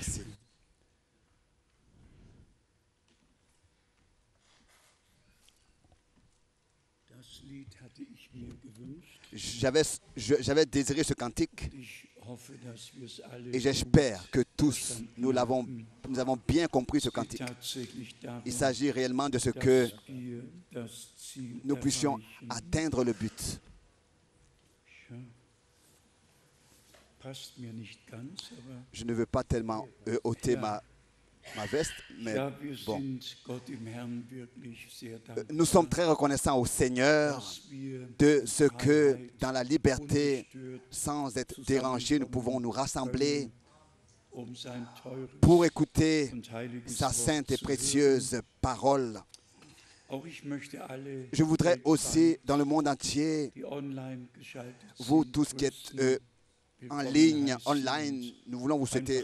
Merci. J'avais désiré ce cantique et j'espère que tous nous avons bien compris ce cantique. Il s'agit réellement de ce que nous puissions atteindre le but. Je ne veux pas tellement ôter ma veste, mais bon. Nous sommes très reconnaissants au Seigneur de ce que dans la liberté, sans être dérangés, nous pouvons nous rassembler pour écouter sa sainte et précieuse parole. Je voudrais aussi, dans le monde entier, vous tous qui êtes en ligne, online, nous voulons vous souhaiter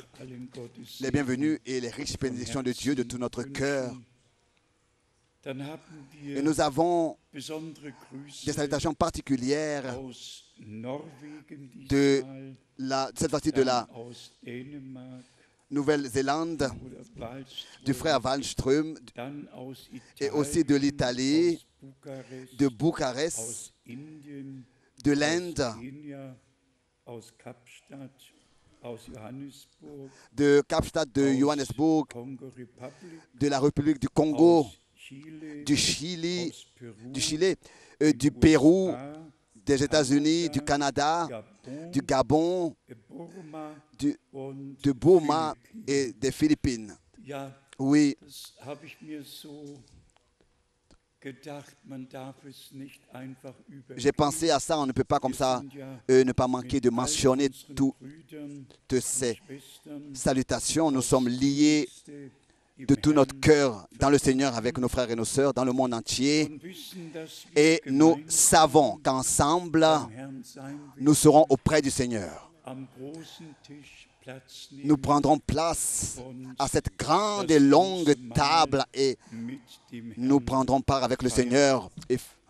les bienvenus et les riches bénédictions de Dieu de tout notre cœur. Et nous avons des salutations particulières de cette partie de la Nouvelle-Zélande, du frère Wallström, et aussi de l'Italie, de Bucarest, de l'Inde, de Kapstadt, de Johannesburg, de la République du Congo, du Chili, du Pérou, des États-Unis, du Canada, du Gabon, de Burma et des Philippines. Oui. J'ai pensé à ça, on ne peut pas comme ça ne pas manquer de mentionner toutes ces salutations. Nous sommes liés de tout notre cœur dans le Seigneur avec nos frères et nos sœurs dans le monde entier. Et nous savons qu'ensemble, nous serons auprès du Seigneur. Nous prendrons place à cette grande et longue table et nous prendrons part avec le Seigneur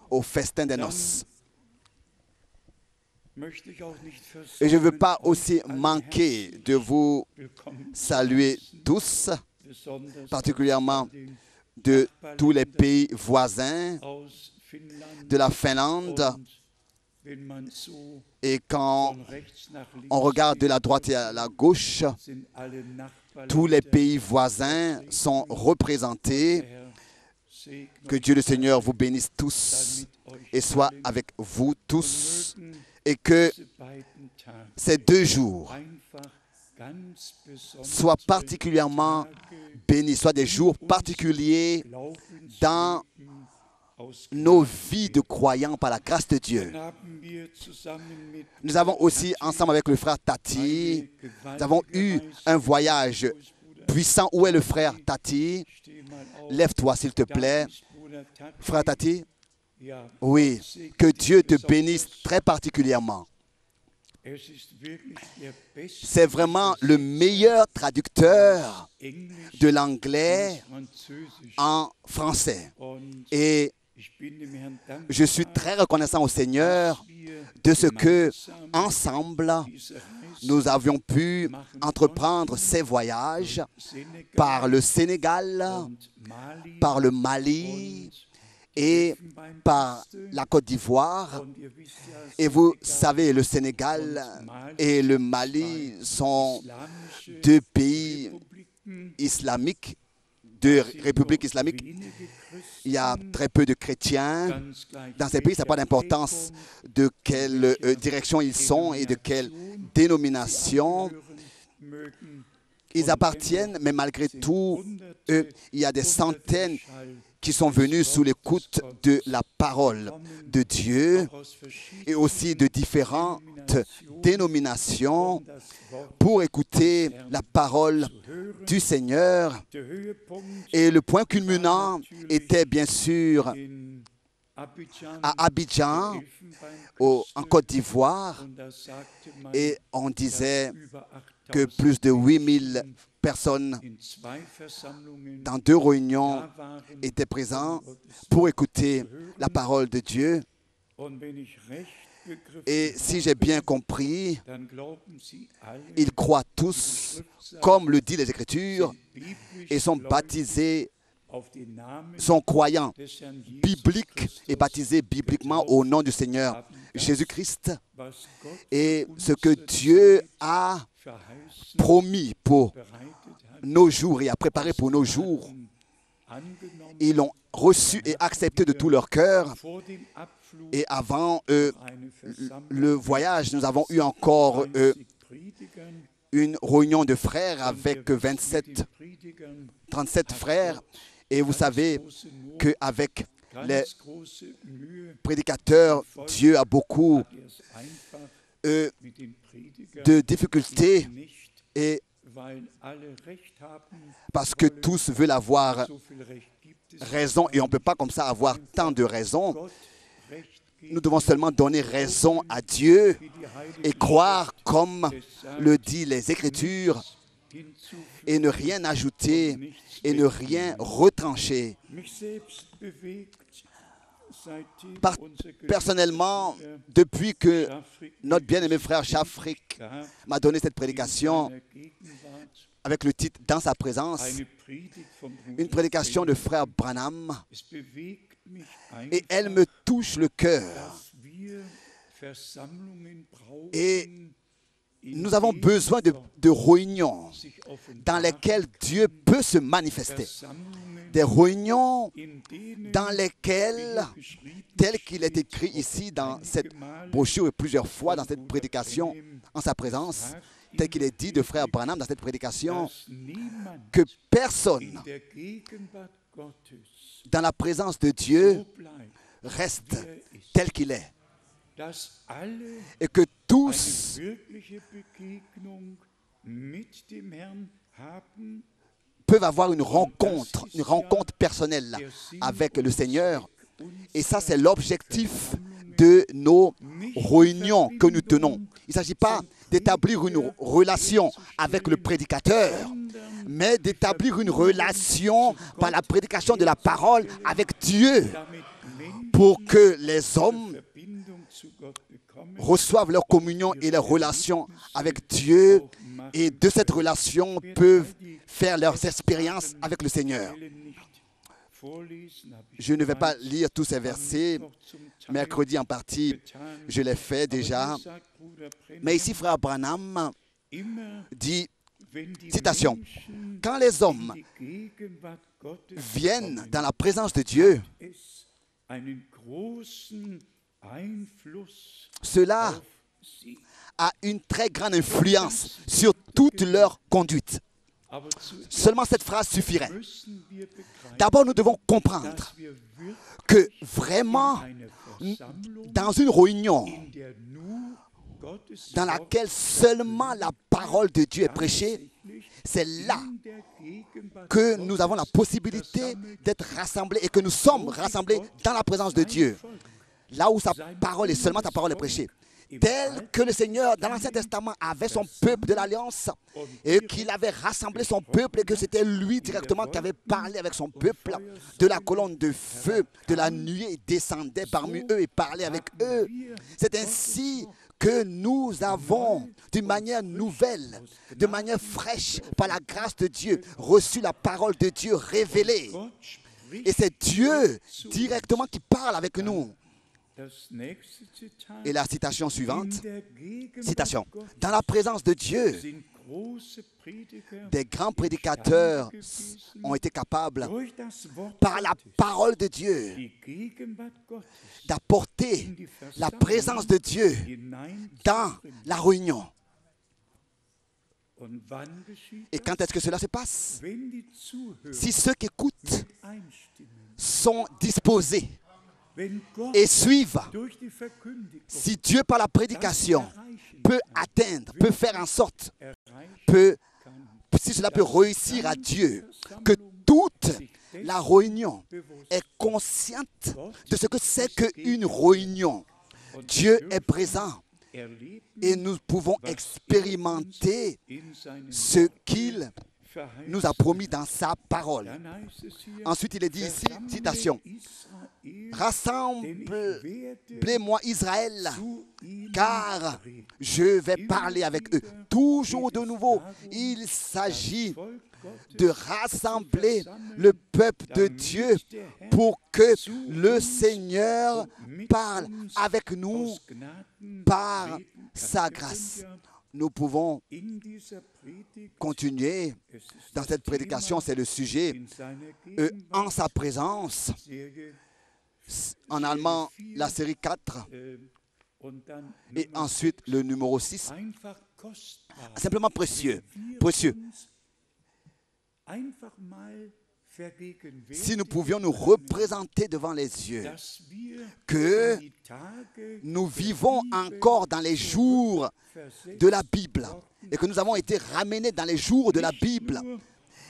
au festin des noces. Et je ne veux pas aussi manquer de vous saluer tous, particulièrement de tous les pays voisins, de la Finlande. Et quand on regarde de la droite et à la gauche, tous les pays voisins sont représentés. Que Dieu le Seigneur vous bénisse tous et soit avec vous tous. Et que ces 2 jours soient particulièrement bénis, soient des jours particuliers dans nos vies de croyants par la grâce de Dieu. Nous avons aussi, ensemble avec le frère Tati, nous avons eu un voyage puissant. Où est le frère Tati? Lève-toi, s'il te plaît. Frère Tati? Oui, que Dieu te bénisse très particulièrement. C'est vraiment le meilleur traducteur de l'anglais en français. Et je suis très reconnaissant au Seigneur de ce que, ensemble, nous avions pu entreprendre ces voyages par le Sénégal, par le Mali et par la Côte d'Ivoire. Et vous savez, le Sénégal et le Mali sont 2 pays islamiques, 2 républiques islamiques. Il y a très peu de chrétiens dans ces pays. Ça n'a pas d'importance de quelle direction ils sont et de quelle dénomination ils appartiennent, mais malgré tout, il y a des centaines qui sont venus sous l'écoute de la parole de Dieu et aussi de différentes dénominations pour écouter la parole du Seigneur. Et le point culminant était bien sûr à Abidjan, en Côte d'Ivoire, et on disait que plus de 8000 personnes dans 2 réunions étaient présentes pour écouter la parole de Dieu. Et si j'ai bien compris, ils croient tous, comme le dit les Écritures, et sont baptisés, sont croyants bibliques et baptisés bibliquement au nom du Seigneur Jésus-Christ. Et ce que Dieu a promis pour nos jours et a préparé pour nos jours, ils l'ont reçu et accepté de tout leur cœur. Et avant le voyage, nous avons eu encore une réunion de frères avec 37 frères. Et vous savez qu'avec les prédicateurs, Dieu a beaucoup de difficultés et parce que tous veulent avoir raison et on ne peut pas comme ça avoir tant de raisons. Nous devons seulement donner raison à Dieu et croire comme le dit les Écritures et ne rien ajouter et ne rien retrancher. Personnellement, depuis que notre bien-aimé frère Chafrik m'a donné cette prédication avec le titre « Dans sa présence », une prédication de frère Branham, et elle me touche le cœur. Et nous avons besoin de réunions dans lesquelles Dieu peut se manifester. Des réunions dans lesquelles, tel qu'il est écrit ici dans cette brochure et plusieurs fois dans cette prédication, en sa présence, tel qu'il est dit de frère Branham dans cette prédication, que personne dans la présence de Dieu reste tel qu'il est. Et que tous peuvent avoir une rencontre personnelle avec le Seigneur. Et ça, c'est l'objectif de nos réunions que nous tenons. Il ne s'agit pas d'établir une relation avec le prédicateur, mais d'établir une relation par la prédication de la parole avec Dieu pour que les hommes reçoivent leur communion et leur relation avec Dieu et de cette relation peuvent faire leurs expériences avec le Seigneur. Je ne vais pas lire tous ces versets. Mercredi en partie, je l'ai fait déjà. Mais ici, frère Branham dit, citation, « Quand les hommes viennent dans la présence de Dieu, cela a une très grande influence sur toute leur conduite. » Seulement cette phrase suffirait. D'abord, nous devons comprendre que vraiment, dans une réunion dans laquelle seulement la parole de Dieu est prêchée, c'est là que nous avons la possibilité d'être rassemblés et que nous sommes rassemblés dans la présence de Dieu. Là où sa parole est seulement sa parole est prêchée. Tel que le Seigneur, dans l'Ancien Testament, avait son peuple de l'Alliance et qu'il avait rassemblé son peuple et que c'était lui directement qui avait parlé avec son peuple de la colonne de feu, de la nuée, il descendait parmi eux et parlait avec eux. C'est ainsi que nous avons, d'une manière nouvelle, de manière fraîche, par la grâce de Dieu, reçu la parole de Dieu révélée. Et c'est Dieu directement qui parle avec nous. Et la citation suivante, citation, « Dans la présence de Dieu, des grands prédicateurs ont été capables, par la parole de Dieu, d'apporter la présence de Dieu dans la réunion. » Et quand est-ce que cela se passe? Si ceux qui écoutent sont disposés et suivent, si Dieu par la prédication peut atteindre, peut faire en sorte, si cela peut réussir à Dieu, que toute la réunion est consciente de ce que c'est qu'une réunion. Dieu est présent et nous pouvons expérimenter ce qu'il nous a promis dans sa parole. Ensuite, il est dit ici, citation, « Rassemblez-moi Israël, car je vais parler avec eux. » Toujours de nouveau, il s'agit de rassembler le peuple de Dieu pour que le Seigneur parle avec nous par sa grâce. Nous pouvons continuer dans cette prédication, c'est le sujet en sa présence. En allemand, la série 4 et ensuite le numéro 6. Simplement précieux, précieux. Si nous pouvions nous représenter devant les yeux que nous vivons encore dans les jours de la Bible et que nous avons été ramenés dans les jours de la Bible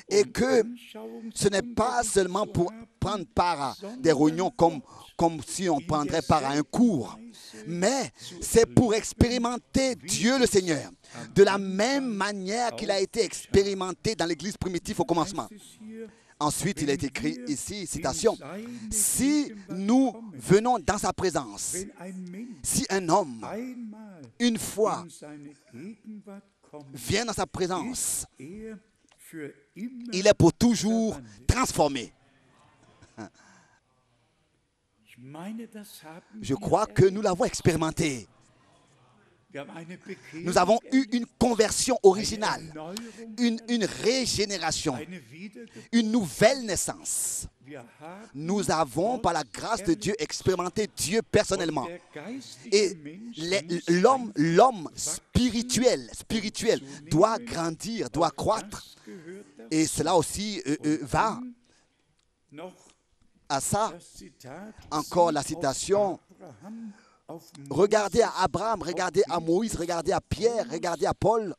et que ce n'est pas seulement pour prendre part à des réunions comme si on prendrait part à un cours, mais c'est pour expérimenter Dieu le Seigneur de la même manière qu'il a été expérimenté dans l'Église primitive au commencement. Ensuite, il est écrit ici, citation, « Si nous venons dans sa présence, si un homme, une fois, vient dans sa présence, il est pour toujours transformé. » Je crois que nous l'avons expérimenté. Nous avons eu une conversion originale, une régénération, une nouvelle naissance. Nous avons, par la grâce de Dieu, expérimenté Dieu personnellement. Et l'homme spirituel doit grandir, doit croître. Et cela aussi va à ça. Encore la citation. Regardez à Abraham, regardez à Moïse, regardez à Pierre, regardez à Paul.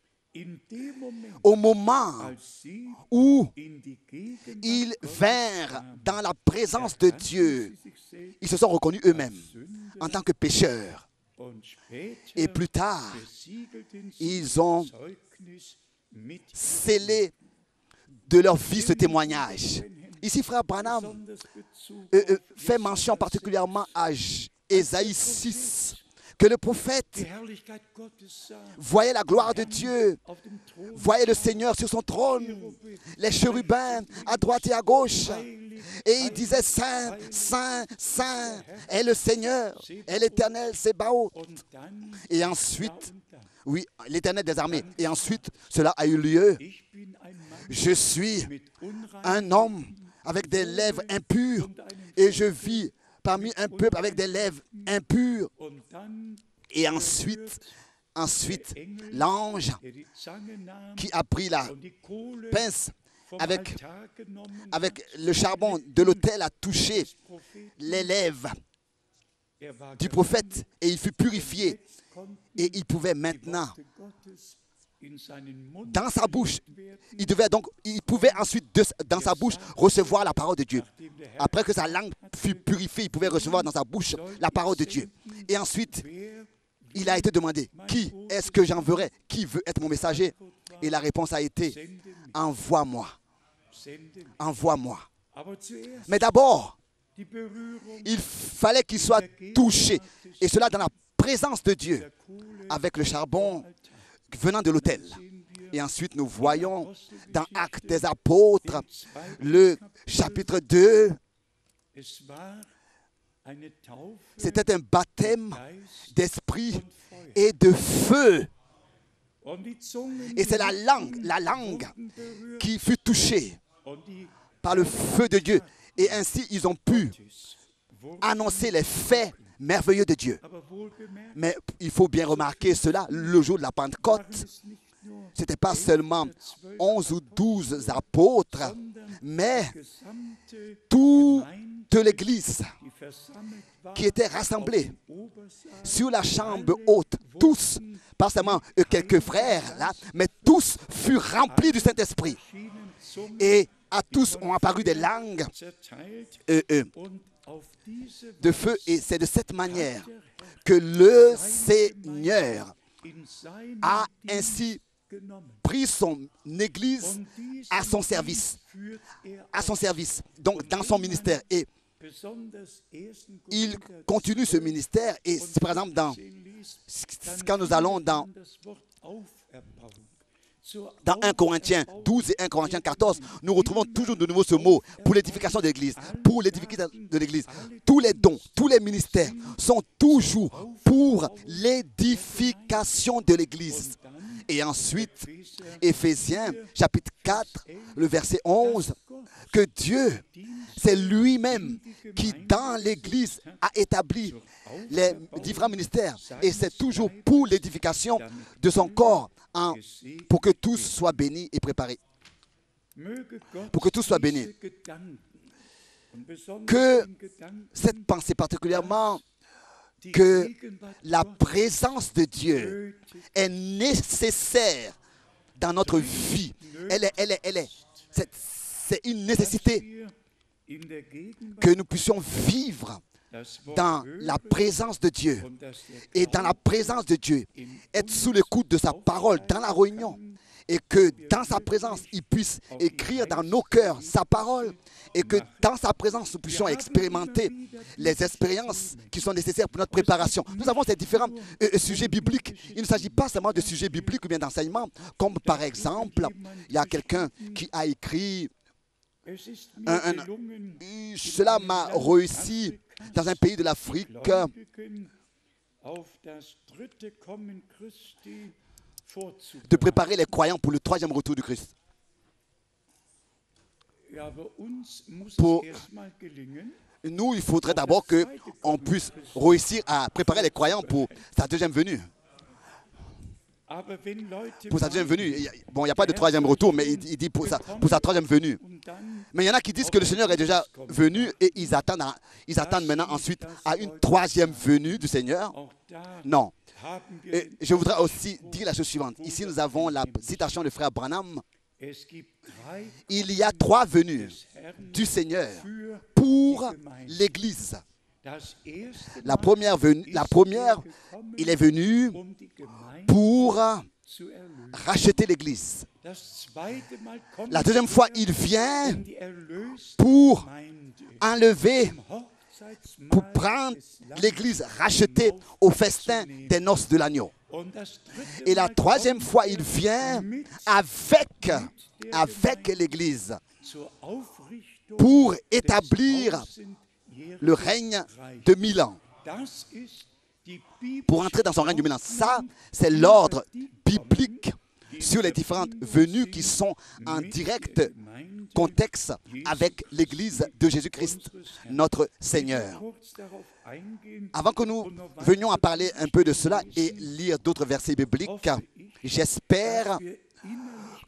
Au moment où ils vinrent dans la présence de Dieu, ils se sont reconnus eux-mêmes en tant que pécheurs. Et plus tard, ils ont scellé de leur vie ce témoignage. Ici, frère Branham fait mention particulièrement à Ésaïe 6, que le prophète voyait la gloire de Dieu, voyait le Seigneur sur son trône, les chérubins à droite et à gauche, et il disait, Saint, Saint, Saint est le Seigneur, est l'Éternel Sébaoth. Et ensuite, oui, l'Éternel des armées, et ensuite, cela a eu lieu. Je suis un homme avec des lèvres impures, et je vis parmi un peuple avec des lèvres impures. Et ensuite, l'ange qui a pris la pince avec le charbon de l'autel a touché les lèvres du prophète et il fut purifié. Et il pouvait maintenant, dans sa bouche, il pouvait ensuite, dans sa bouche, recevoir la parole de Dieu. Après que sa langue fut purifiée, il pouvait recevoir dans sa bouche la parole de Dieu. Et ensuite, il a été demandé, qui est-ce que j'enverrai? Qui veut être mon messager? Et la réponse a été, envoie-moi. Envoie-moi. Mais d'abord, il fallait qu'il soit touché. Et cela dans la présence de Dieu, avec le charbon venant de l'autel. Et ensuite, nous voyons dans Actes des Apôtres, le chapitre 2, c'était un baptême d'esprit et de feu. Et c'est la langue qui fut touchée par le feu de Dieu. Et ainsi, ils ont pu annoncer les faits merveilleux de Dieu. Mais il faut bien remarquer cela, le jour de la Pentecôte, ce n'était pas seulement 11 ou 12 apôtres, mais toute l'Église qui était rassemblée sur la chambre haute, tous, pas seulement quelques frères, là, mais tous furent remplis du Saint-Esprit. Et à tous ont apparu des langues de feu. Et c'est de cette manière que le Seigneur a ainsi pris son Église à son service. À son service, donc dans son ministère. Et il continue ce ministère. Et par exemple, quand nous allons dans 1 Corinthiens 12 et 1 Corinthiens 14, nous retrouvons toujours de nouveau ce mot pour l'édification de l'Église. Pour l'édification de l'Église. Tous les dons, tous les ministères sont toujours pour l'édification de l'Église. Et ensuite, Éphésiens chapitre 4, le verset 11, que Dieu, c'est lui-même qui dans l'Église a établi les différents ministères. Et c'est toujours pour l'édification de son corps, pour que tous soient bénis et préparés. Pour que tous soient bénis. Que cette pensée particulièrement, que la présence de Dieu est nécessaire dans notre vie. C'est une nécessité que nous puissions vivre dans la présence de Dieu. Et dans la présence de Dieu, être sous l'écoute de sa parole dans la réunion. Et que dans sa présence, il puisse écrire dans nos cœurs sa parole. Et que dans sa présence, nous puissions expérimenter les expériences qui sont nécessaires pour notre préparation. Nous avons ces différents sujets bibliques. Il ne s'agit pas seulement de sujets bibliques ou bien d'enseignements. Comme par exemple, il y a quelqu'un qui a écrit cela m'a réussi dans un pays de l'Afrique de préparer les croyants pour le troisième retour du Christ. Pour nous, il faudrait d'abord qu'on puisse réussir à préparer les croyants pour sa deuxième venue. Pour sa deuxième venue. Bon, il n'y a pas de troisième retour, mais il dit pour sa troisième venue. Mais il y en a qui disent que le Seigneur est déjà venu et ils attendent maintenant ensuite à une troisième venue du Seigneur. Non. Et je voudrais aussi dire la chose suivante. Ici, nous avons la citation du frère Branham. Il y a 3 venues du Seigneur pour l'Église. La première, il est venu pour racheter l'Église. La deuxième fois, il vient pour enlever, pour prendre l'Église rachetée au festin des noces de l'agneau. Et la troisième fois, il vient avec l'Église pour établir le règne de 1000 ans. Pour entrer dans son règne de 1000 ans. Ça, c'est l'ordre biblique sur les différentes venues qui sont en direct contexte avec l'Église de Jésus-Christ, notre Seigneur. Avant que nous venions à parler un peu de cela et lire d'autres versets bibliques, j'espère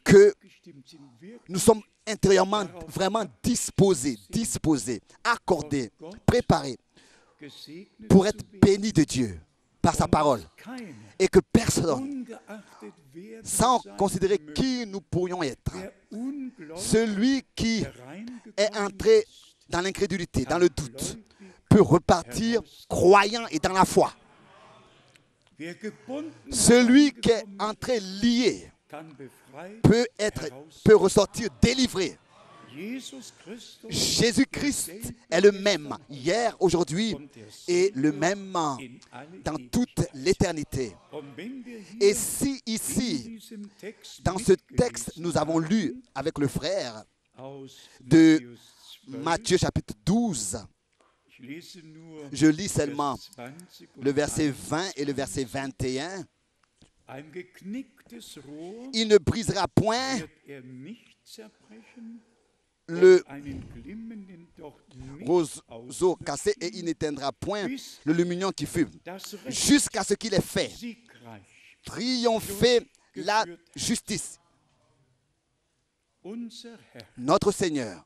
que nous sommes intérieurement vraiment disposés, accordés, préparés pour être bénis de Dieu par sa parole. Et que personne, sans considérer qui nous pourrions être, celui qui est entré dans l'incrédulité, dans le doute, peut repartir croyant et dans la foi. Celui qui est entré lié peut ressortir délivré. Jésus-Christ est le même hier, aujourd'hui et le même dans toute l'éternité. Et si ici, dans ce texte, nous avons lu avec le frère de Matthieu chapitre 12, je lis seulement le verset 20 et le verset 21. Il ne brisera point le roseau cassé et il n'éteindra point le lumignon qui fume, jusqu'à ce qu'il ait fait triompher la justice. Notre Seigneur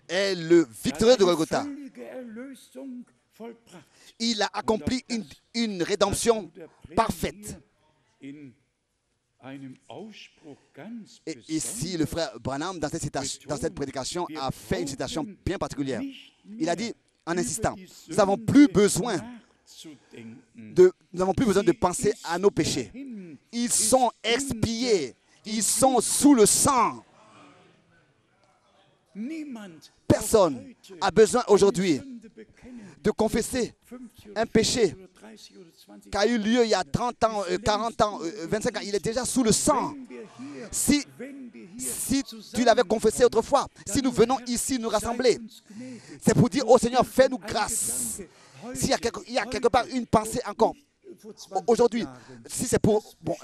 est le victorieux de Golgotha. Il a accompli une rédemption parfaite. Et ici, le frère Branham, dans cette prédication, a fait une citation bien particulière. Il a dit, en insistant, nous n'avons plus besoin Nous n'avons plus besoin de penser à nos péchés. Ils sont expiés. Ils sont sous le sang. Personne n'a besoin aujourd'hui de confesser un péché qui a eu lieu il y a 30 ans, 40 ans, 25 ans. Il est déjà sous le sang. Si tu l'avais confessé autrefois, si nous venons ici nous rassembler, c'est pour dire, oh Seigneur, fais-nous grâce. S'il y a quelque part une pensée encore, aujourd'hui, si c'est pour... Bon,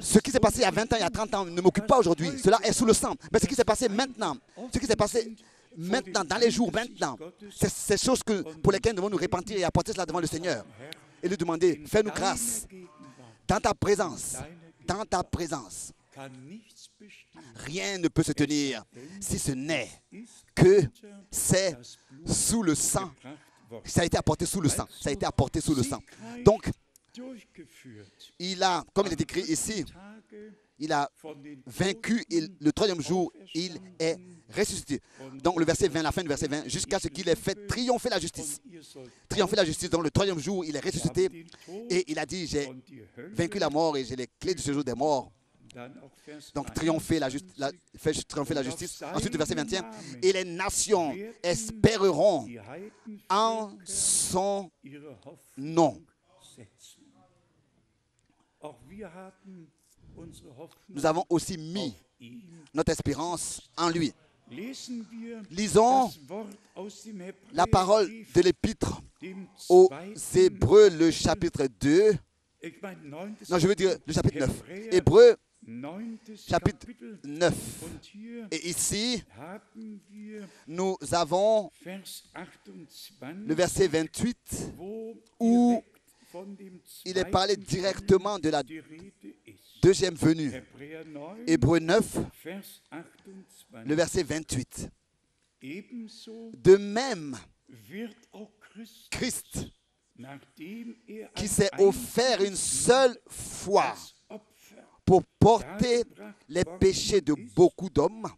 ce qui s'est passé il y a 20 ans, il y a 30 ans, ne m'occupe pas aujourd'hui. Cela est sous le sang. Mais ce qui s'est passé maintenant, dans les jours maintenant, c'est ces choses pour lesquelles nous devons nous repentir et apporter cela devant le Seigneur. Et lui demander, fais-nous grâce. Dans ta présence, rien ne peut se tenir si ce n'est que c'est sous le sang. Ça a été apporté sous le sang. Ça a été apporté sous le sang. Donc, il a, comme il est écrit ici, il a vaincu et le troisième jour, il est ressuscité. Donc le verset 20, la fin du verset 20, jusqu'à ce qu'il ait fait triompher la justice. Triompher la justice. Donc le troisième jour, il est ressuscité et il a dit, j'ai vaincu la mort et j'ai les clés du séjour des morts. Donc triompher la justice. Ensuite le verset 21, et les nations espéreront en son nom. Nous avons aussi mis notre espérance en lui. Lisons la parole de l'Épître aux Hébreux, le chapitre 2. Non, je veux dire le chapitre 9. Hébreux, chapitre 9. Et ici, nous avons le verset 28 où il est parlé directement de la deuxième venue. Hébreux 9, le verset 28. De même, Christ, qui s'est offert une seule fois pour porter les péchés de beaucoup d'hommes,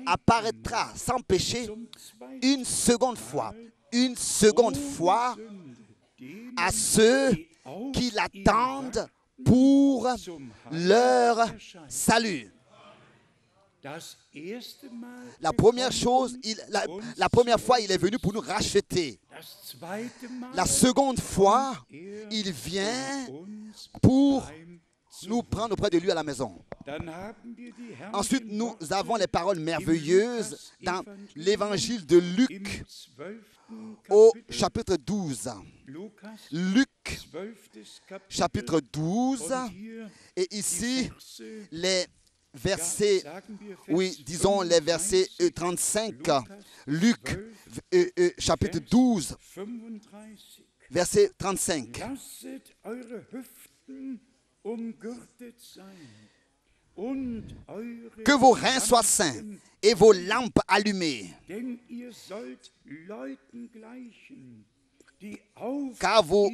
apparaîtra sans péché une seconde fois à ceux qui l'attendent pour leur salut. La première chose, la première fois, il est venu pour nous racheter. La seconde fois, il vient pour nous prendre auprès de lui à la maison. Ensuite, nous avons les paroles merveilleuses dans l'évangile de Luc au chapitre 12. Luc, chapitre 12. Et ici, les versets, disons les versets 35. Luc, chapitre 12, verset 35. Que vos reins soient saints et vos lampes allumées. Car vous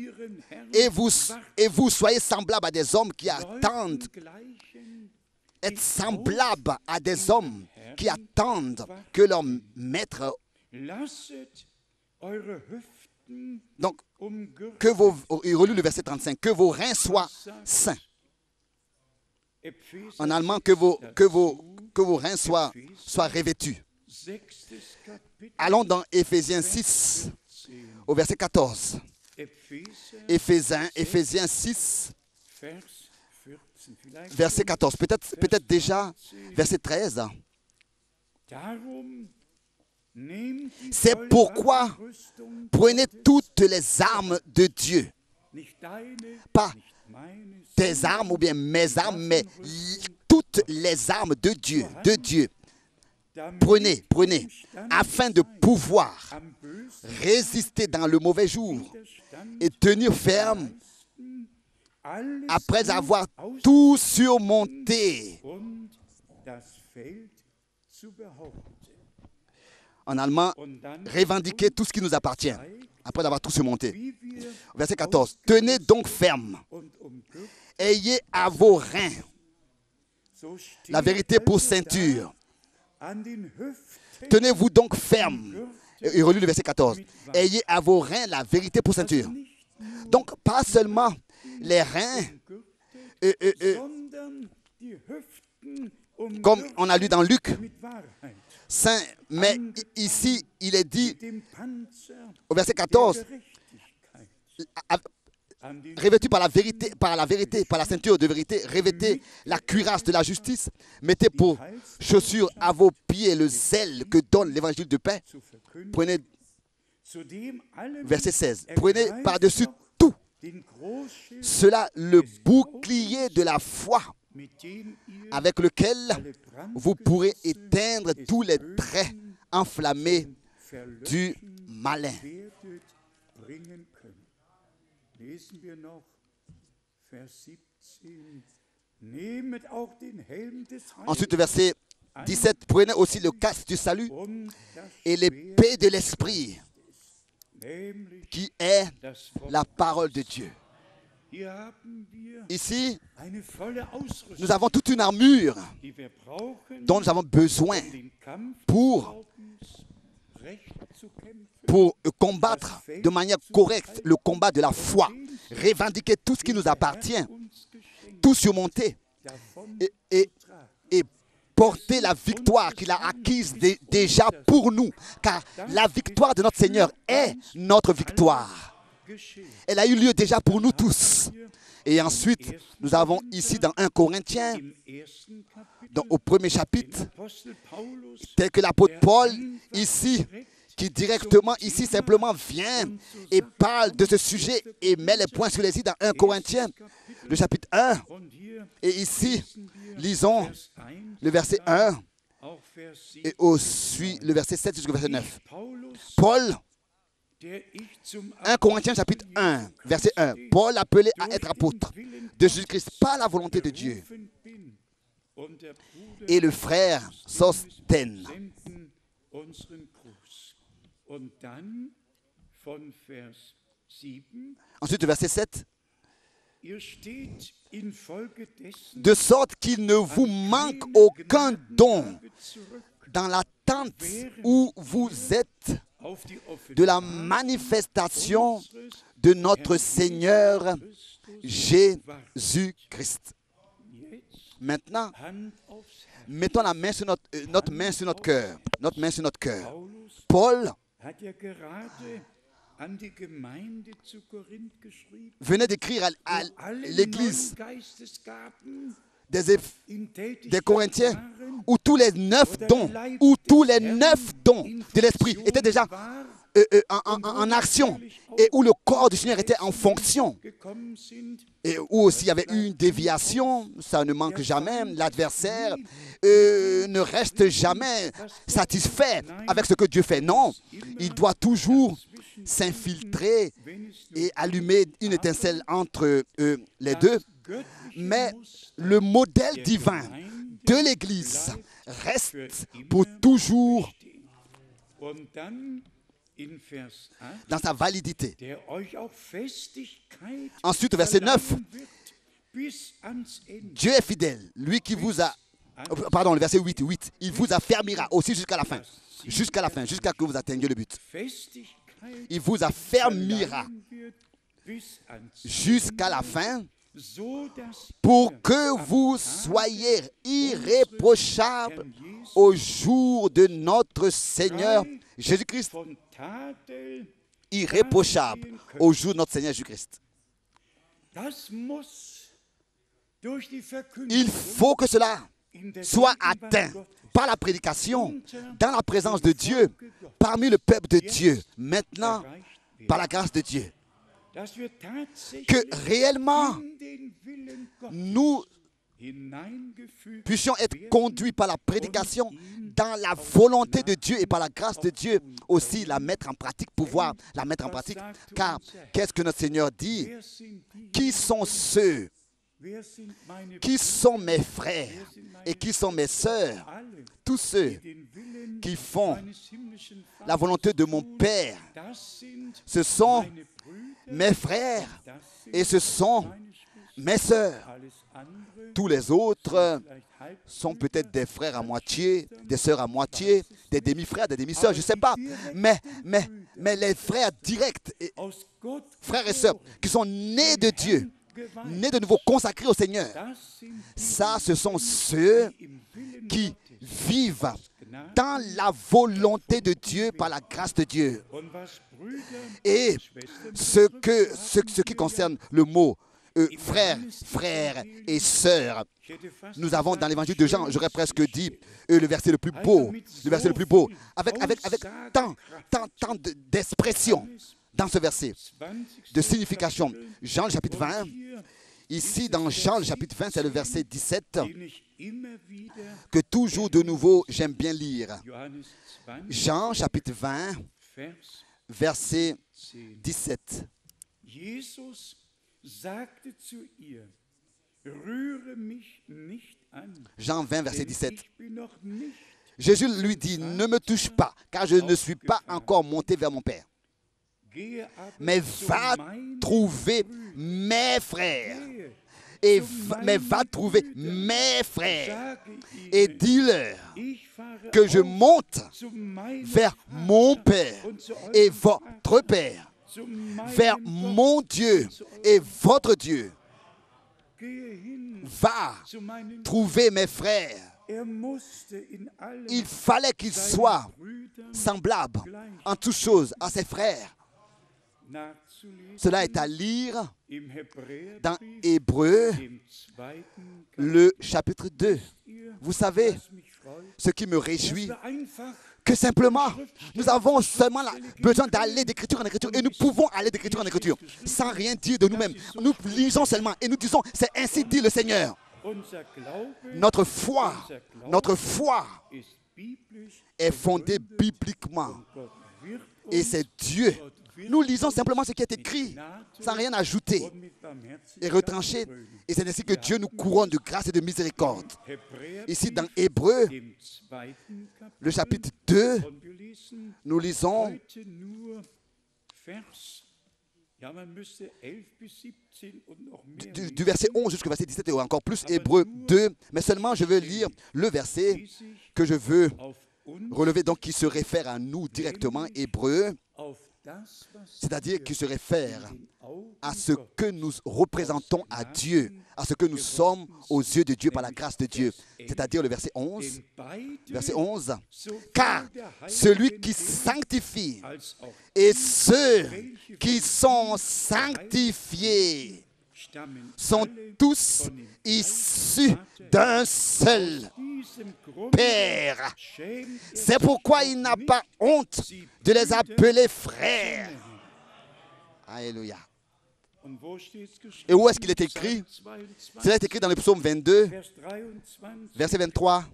soyez semblables à des hommes qui attendent. Être semblables à des hommes qui attendent que leur maître. Donc, il relit le verset 35. Que vos reins soient saints. En allemand, que vos reins soient revêtus. Allons dans Éphésiens 6, au verset 14. Éphésiens 6, verset 14. Peut-être déjà verset 13. C'est pourquoi prenez toutes les armes de Dieu. Pas tes armes ou bien mes armes, mais toutes les armes de Dieu. Prenez, afin de pouvoir résister dans le mauvais jour et tenir ferme après avoir tout surmonté. En allemand, revendiquer tout ce qui nous appartient, après avoir tout surmonté. Verset 14. Tenez donc ferme. Ayez à vos reins la vérité pour ceinture. Tenez-vous donc ferme. Et relis le verset 14. Ayez à vos reins la vérité pour ceinture. Donc, pas seulement les reins, comme on a lu dans Luc, saint, mais ici, il est dit, au verset 14, revêtus par la vérité, par la ceinture de vérité, revêtez la cuirasse de la justice, mettez pour chaussures à vos pieds le zèle que donne l'évangile de paix. Prenez, verset 16, prenez par-dessus tout cela le bouclier de la foi, avec lequel vous pourrez éteindre tous les traits enflammés du malin. Ensuite, verset 17, prenez aussi le casque du salut et l'épée de l'esprit, qui est la parole de Dieu. Ici, nous avons toute une armure dont nous avons besoin pour combattre de manière correcte le combat de la foi, revendiquer tout ce qui nous appartient, tout surmonter et porter la victoire qu'il a acquise déjà pour nous, car la victoire de notre Seigneur est notre victoire. Elle a eu lieu déjà pour nous tous. Et ensuite, nous avons ici dans 1 Corinthiens, au premier chapitre, tel que l'apôtre Paul, ici, qui directement, ici, simplement vient et parle de ce sujet et met les points sur les i dans 1 Corinthiens, le chapitre 1. Et ici, lisons le verset 1 et aussi le verset 7 jusqu'au verset 9. Paul, 1 Corinthiens chapitre 1, verset 1. Paul appelé à être apôtre de Jésus-Christ par la volonté de Dieu. Et le frère Sosthène. Ensuite, verset 7. De sorte qu'il ne vous manque aucun don dans l'attente où vous êtes de la manifestation de notre Seigneur Jésus-Christ. Maintenant, mettons la main sur notre main sur notre cœur. Notre main sur notre cœur. Paul venait d'écrire à l'église des Corinthiens où tous les 9 dons, de l'esprit étaient déjà en action et où le corps du Seigneur était en fonction. Et où aussi il y avait eu une déviation, ça ne manque jamais. L'adversaire ne reste jamais satisfait avec ce que Dieu fait. Non, il doit toujours s'infiltrer et allumer une étincelle entre les deux. Mais le modèle divin de l'Église reste pour toujours dans sa validité. Ensuite, verset 9. Dieu est fidèle, lui qui vous a... Pardon, le verset 8. Il vous affermira aussi jusqu'à la fin. Jusqu'à la fin, jusqu'à ce que vous atteigniez le but. Il vous affermira jusqu'à la fin pour que vous soyez irréprochables au jour de notre Seigneur Jésus-Christ. Irréprochable au jour de notre Seigneur Jésus-Christ. Il faut que cela soit atteint par la prédication, dans la présence de Dieu, parmi le peuple de Dieu, maintenant, par la grâce de Dieu. Que réellement, nous puissions être conduits par la prédication dans la volonté de Dieu et par la grâce de Dieu aussi la mettre en pratique, pouvoir la mettre en pratique. Car qu'est-ce que notre Seigneur dit? Qui sont ceux, qui sont mes frères et qui sont mes sœurs? Tous ceux qui font la volonté de mon Père, ce sont mes frères et ce sont mes sœurs. Tous les autres sont peut-être des frères à moitié, des sœurs à moitié, des demi-frères, des demi-sœurs, je ne sais pas. Mais les frères directs, frères et sœurs, qui sont nés de Dieu, nés de nouveau, consacrés au Seigneur, ça, ce sont ceux qui vivent dans la volonté de Dieu par la grâce de Dieu. Et ce qui concerne le mot frères et sœurs, nous avons dans l'évangile de Jean, j'aurais presque dit le verset le plus beau, avec tant d'expressions dans ce verset, de signification. Jean le chapitre 20, ici dans Jean le chapitre 20, c'est le verset 17, que toujours de nouveau j'aime bien lire. Jean chapitre 20, verset 17. Jean 20, verset 17. Jésus lui dit, ne me touche pas, car je ne suis pas encore monté vers mon Père. Mais va trouver mes frères. Mais va trouver mes frères. Et dis-leur que je monte vers mon Père et votre Père. Vers mon Dieu et votre Dieu. Va trouver mes frères. Il fallait qu'il soit semblable en toutes choses à ses frères. Cela est à lire dans Hébreux, le chapitre 2. Vous savez, ce qui me réjouit, que simplement, nous avons seulement besoin d'aller d'écriture en écriture, et nous pouvons aller d'écriture en écriture, sans rien dire de nous-mêmes. Nous lisons seulement, et nous disons, c'est ainsi dit le Seigneur. Notre foi est fondée bibliquement, et c'est Dieu. Nous lisons simplement ce qui est écrit, sans rien ajouter et retrancher. Et c'est ainsi que Dieu nous couronne de grâce et de miséricorde. Ici, dans Hébreux, le chapitre 2, nous lisons du verset 11 jusqu'au verset 17 et encore plus, Hébreux 2. Mais seulement, je veux lire le verset que je veux relever, donc qui se réfère à nous directement, Hébreux. C'est-à-dire qui se réfère à ce que nous représentons à Dieu, à ce que nous sommes aux yeux de Dieu par la grâce de Dieu. C'est-à-dire le verset 11. Verset 11. Car celui qui sanctifie et ceux qui sont sanctifiés sont tous issus d'un seul Père. C'est pourquoi il n'a pas honte de les appeler frères. Alléluia. Et où est-ce qu'il est écrit? Cela est écrit dans le psaume 22, verset 23.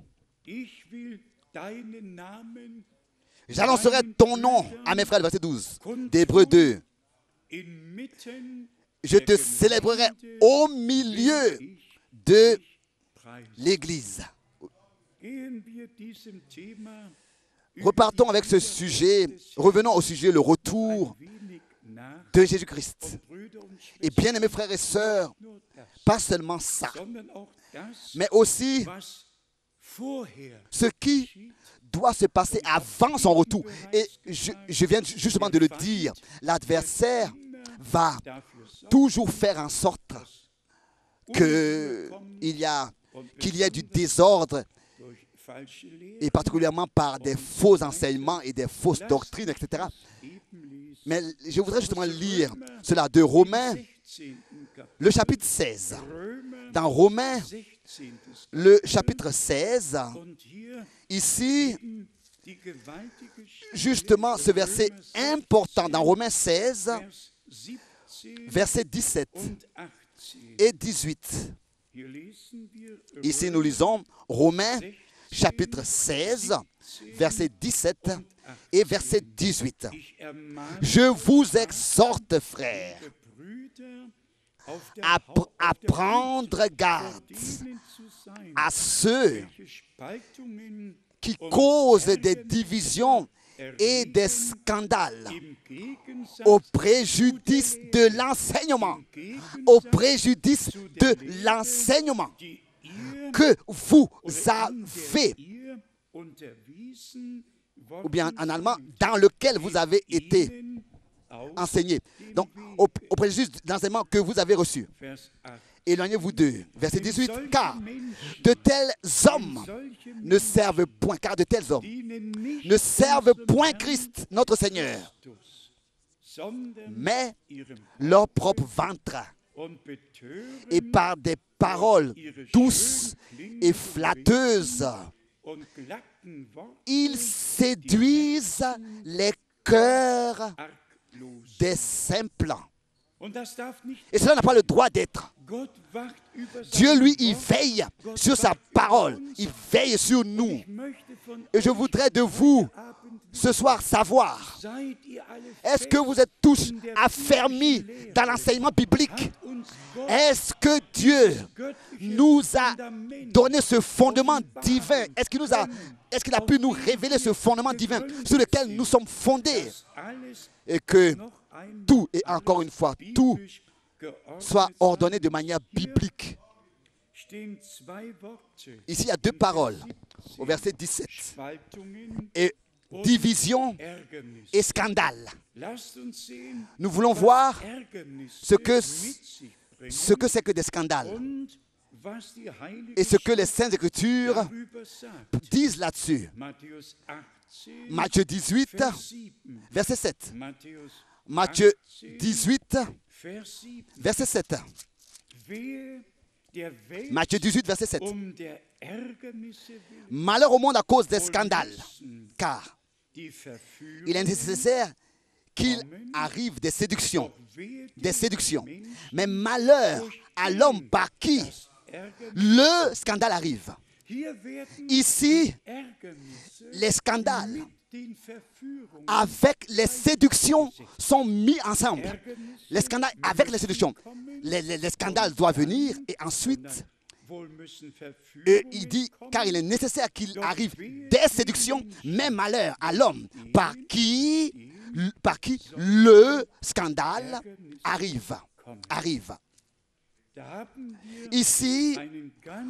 J'annoncerai ton nom à mes frères, verset 12, d'Hébreux 2. Je te célébrerai au milieu de l'Église. Repartons avec ce sujet, revenons au sujet, le retour de Jésus-Christ. Et bien aimés frères et sœurs, pas seulement ça, mais aussi ce qui doit se passer avant son retour. Et je viens justement de le dire, l'adversaire va toujours faire en sorte qu'il y ait du désordre, et particulièrement par des faux enseignements et des fausses doctrines, etc. Mais je voudrais justement lire cela de Romains, le chapitre 16. Dans Romains, le chapitre 16, ici, justement, ce verset important dans Romains 16, versets 17 et 18. Ici, nous lisons Romains, chapitre 16, verset 17 et verset 18. Je vous exhorte, frères, à prendre garde à ceux qui causent des divisions et des scandales au préjudice de l'enseignement, que vous avez, ou bien en allemand, dans lequel vous avez été enseigné. Donc, au préjudice d'enseignement que vous avez reçu. Éloignez-vous d'eux. Verset 18. Car de tels hommes ne servent point, ne servent point Christ, notre Seigneur, mais leur propre ventre. Et par des paroles douces et flatteuses, ils séduisent les cœurs des simples. Et cela n'a pas le droit d'être. Dieu, lui, il veille sur sa parole. Il veille sur nous. Et je voudrais de vous, ce soir, savoir, est-ce que vous êtes tous affermis dans l'enseignement biblique? Est-ce que Dieu nous a donné ce fondement divin? Est-ce qu'il a pu nous révéler ce fondement divin sur lequel nous sommes fondés? Et que tout, et encore une fois, tout soit ordonné de manière biblique. Ici, il y a deux paroles au verset 17. Et division et scandale. Nous voulons voir ce que c'est que des scandales et ce que les Saintes Écritures disent là-dessus. Matthieu 18, verset 7. Matthieu 18, verset 7. Matthieu 18, verset 7. Malheur au monde à cause des scandales, car il est nécessaire qu'il arrive des séductions. Mais malheur à l'homme par qui le scandale arrive. Ici, les scandales avec les séductions sont mis ensemble. Les scandales avec les séductions. Les scandales doivent venir et ensuite, il dit, car il est nécessaire qu'il arrive des séductions, mais malheur à l'homme par qui le scandale arrive. Ici,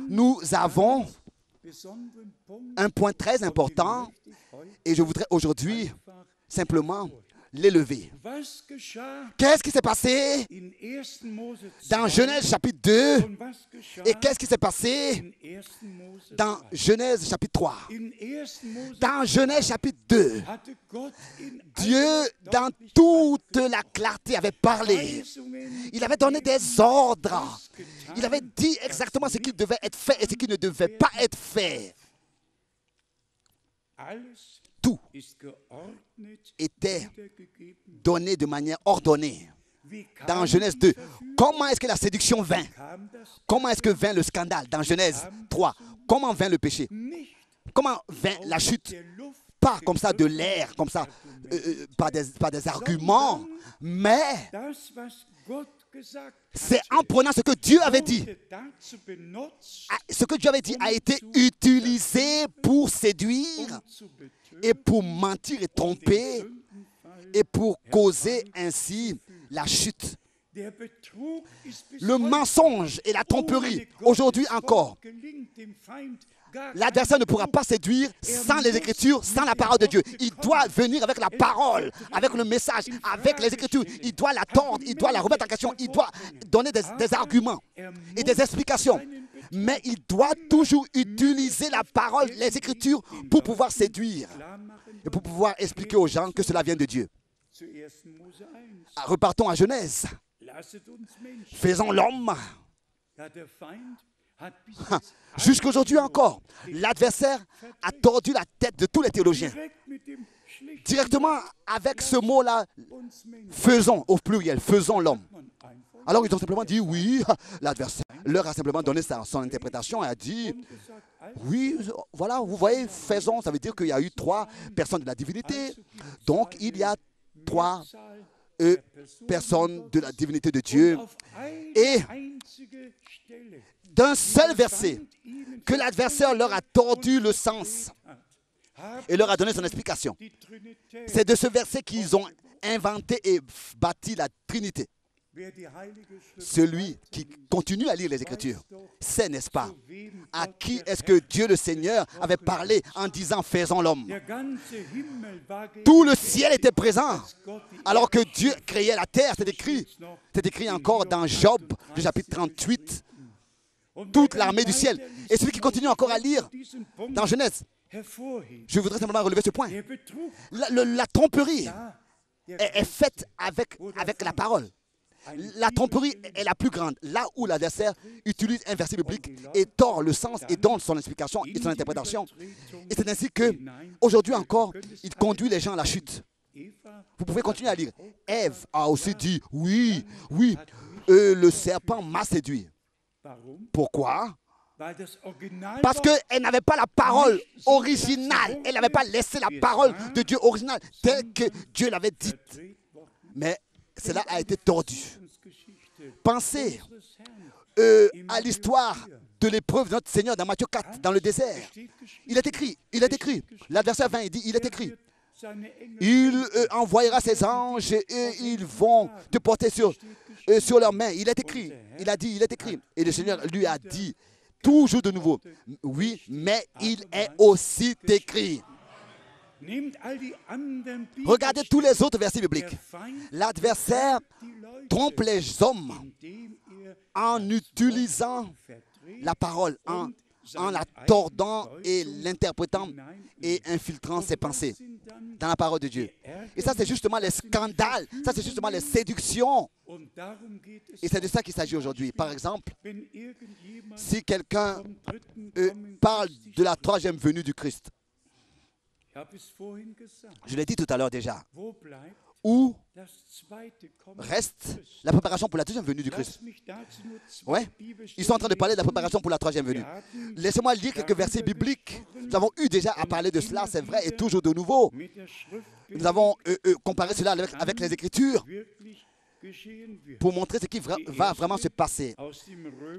nous avons un point très important et je voudrais aujourd'hui simplement l'élever. Qu'est-ce qui s'est passé dans Genèse chapitre 2 et qu'est-ce qui s'est passé dans Genèse chapitre 3? Dans Genèse chapitre 2, Dieu, dans toute la clarté, avait parlé. Il avait donné des ordres. Il avait dit exactement ce qui devait être fait et ce qui ne devait pas être fait. Tout était donné de manière ordonnée. Dans Genèse 2, comment est-ce que la séduction vint? Comment est-ce que vint le scandale? Dans Genèse 3, comment vint le péché? Comment vint la chute? Pas comme ça de l'air, comme ça, pas des arguments, mais c'est en prenant ce que Dieu avait dit. Ce que Dieu avait dit a été utilisé pour séduire et pour mentir et tromper et pour causer ainsi la chute. Le mensonge et la tromperie, aujourd'hui encore, l'adversaire ne pourra pas séduire sans les Écritures, sans la parole de Dieu. Il doit venir avec la parole, avec le message, avec les Écritures. Il doit la tordre, il doit la remettre en question, il doit donner des arguments et des explications. Mais il doit toujours utiliser la parole, les Écritures, pour pouvoir séduire et pour pouvoir expliquer aux gens que cela vient de Dieu. Repartons à Genèse. Faisons l'homme. Jusqu'aujourd'hui encore, l'adversaire a tordu la tête de tous les théologiens. Directement avec ce mot-là, faisons, au pluriel, faisons l'homme. Alors ils ont simplement dit oui, l'adversaire leur a simplement donné son interprétation et a dit oui, voilà, vous voyez, faisons, ça veut dire qu'il y a eu 3 personnes de la divinité. Donc il y a 3 personnes de la divinité de Dieu. Et d'un seul verset, que l'adversaire leur a tordu le sens et leur a donné son explication. C'est de ce verset qu'ils ont inventé et bâti la Trinité. Celui qui continue à lire les Écritures sait, n'est-ce pas, à qui est-ce que Dieu le Seigneur avait parlé en disant « faisons l'homme ». Tout le ciel était présent alors que Dieu créait la terre, c'est écrit encore dans Job, le chapitre 38, toute l'armée du ciel. Et celui qui continue encore à lire dans Genèse, je voudrais simplement relever ce point. La tromperie est faite avec la parole. La tromperie est la plus grande. Là où l'adversaire utilise un verset biblique et tord le sens et donne son explication et son interprétation. Et c'est ainsi qu'aujourd'hui encore, il conduit les gens à la chute. Vous pouvez continuer à lire. Ève a aussi dit, oui, le serpent m'a séduit. Pourquoi? Parce qu'elle n'avait pas la parole originale. Elle n'avait pas laissé la parole de Dieu originale telle que Dieu l'avait dite. Mais cela a été tordu. Pensez à l'histoire de l'épreuve de notre Seigneur dans Matthieu 4, dans le désert. Il est écrit. L'adversaire vint et dit, il est écrit. Il envoyera ses anges et ils vont te porter sur leurs mains. Il est écrit. Il a dit, il est écrit. Et le Seigneur lui a dit, toujours de nouveau, oui, mais il est aussi écrit. Regardez tous les autres versets bibliques. L'adversaire trompe les hommes en utilisant la parole, en la tordant et l'interprétant et infiltrant ses pensées dans la parole de Dieu. Et ça, c'est justement les scandales, ça, c'est justement les séductions. Et c'est de ça qu'il s'agit aujourd'hui. Par exemple, si quelqu'un parle de la troisième venue du Christ, je l'ai dit tout à l'heure déjà, où reste la préparation pour la deuxième venue du Christ? Ouais. Ils sont en train de parler de la préparation pour la troisième venue. Laissez-moi lire quelques versets bibliques. Nous avons eu déjà à parler de cela, c'est vrai, et toujours de nouveau. Nous avons comparé cela avec les Écritures pour montrer ce qui va vraiment se passer.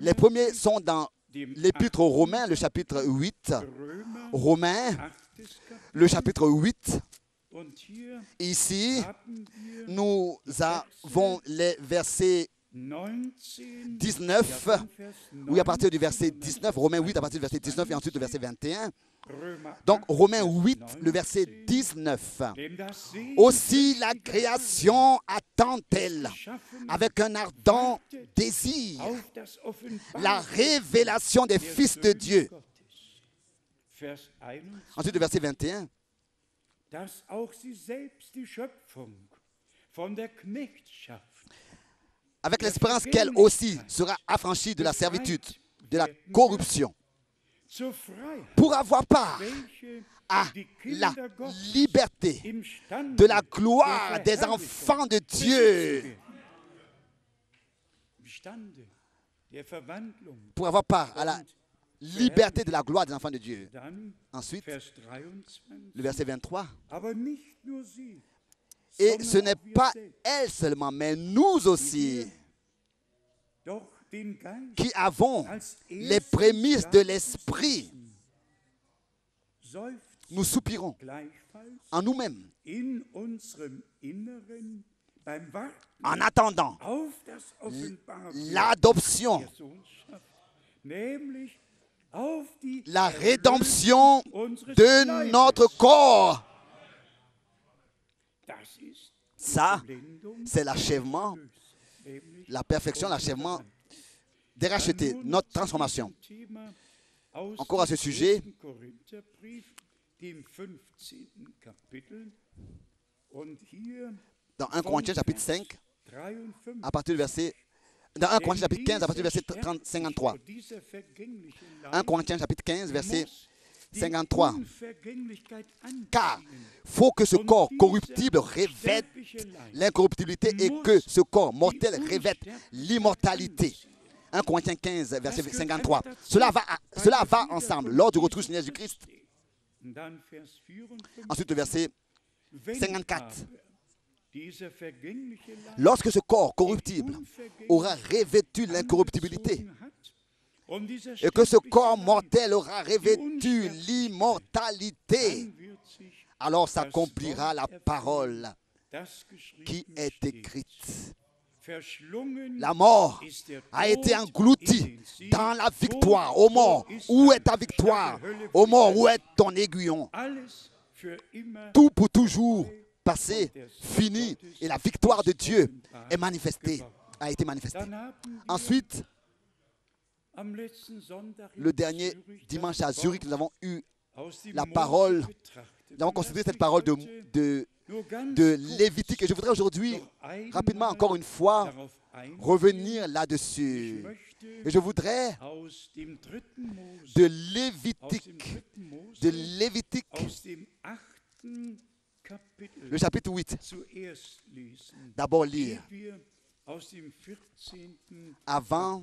Les premiers sont dans l'Épître aux Romains, le chapitre 8. Romains, le chapitre 8. Ici, nous avons les versets 19, oui, à partir du verset 19, Romains 8 à partir du verset 19 et ensuite le verset 21. Donc, Romains 8, le verset 19. Aussi la création attend-elle avec un ardent désir la révélation des fils de Dieu. Ensuite, le verset 21. Avec l'espérance qu'elle aussi sera affranchie de la servitude, de la corruption, pour avoir part à la liberté de la gloire des enfants de Dieu. Pour avoir part à la liberté de la gloire des enfants de Dieu. Ensuite, le verset 23. Et ce n'est pas elle seulement, mais nous aussi, qui avons les prémices de l'Esprit, nous soupirons en nous-mêmes, en attendant l'adoption, la rédemption de notre corps. Ça, c'est l'achèvement, la perfection, l'achèvement des rachetés, notre transformation. Encore à ce sujet, dans 1 Corinthiens chapitre 5, à partir du verset, dans 1 Corinthiens chapitre 15, à partir du verset 53. 1 Corinthiens chapitre 15, verset 53. Car il faut que ce corps corruptible revête l'incorruptibilité et que ce corps mortel revête l'immortalité. 1 Corinthiens 15, verset 53. Cela va ensemble lors du retour de Jésus-Christ. Ensuite, le verset 54. Lorsque ce corps corruptible aura revêtu l'incorruptibilité et que ce corps mortel aura revêtu l'immortalité, alors s'accomplira la parole qui est écrite. La mort a été engloutie dans la victoire. Ô mort, où est ta victoire? Ô mort, où est ton aiguillon? Tout pour toujours passé, fini, et la victoire de Dieu est manifestée, a été manifestée. Ensuite, le dernier dimanche à Zurich, nous avons eu la parole, nous avons considéré cette parole de Lévitique. Et je voudrais aujourd'hui, rapidement, encore une fois, revenir là-dessus. Et je voudrais de Lévitique, le chapitre 8, d'abord lire, avant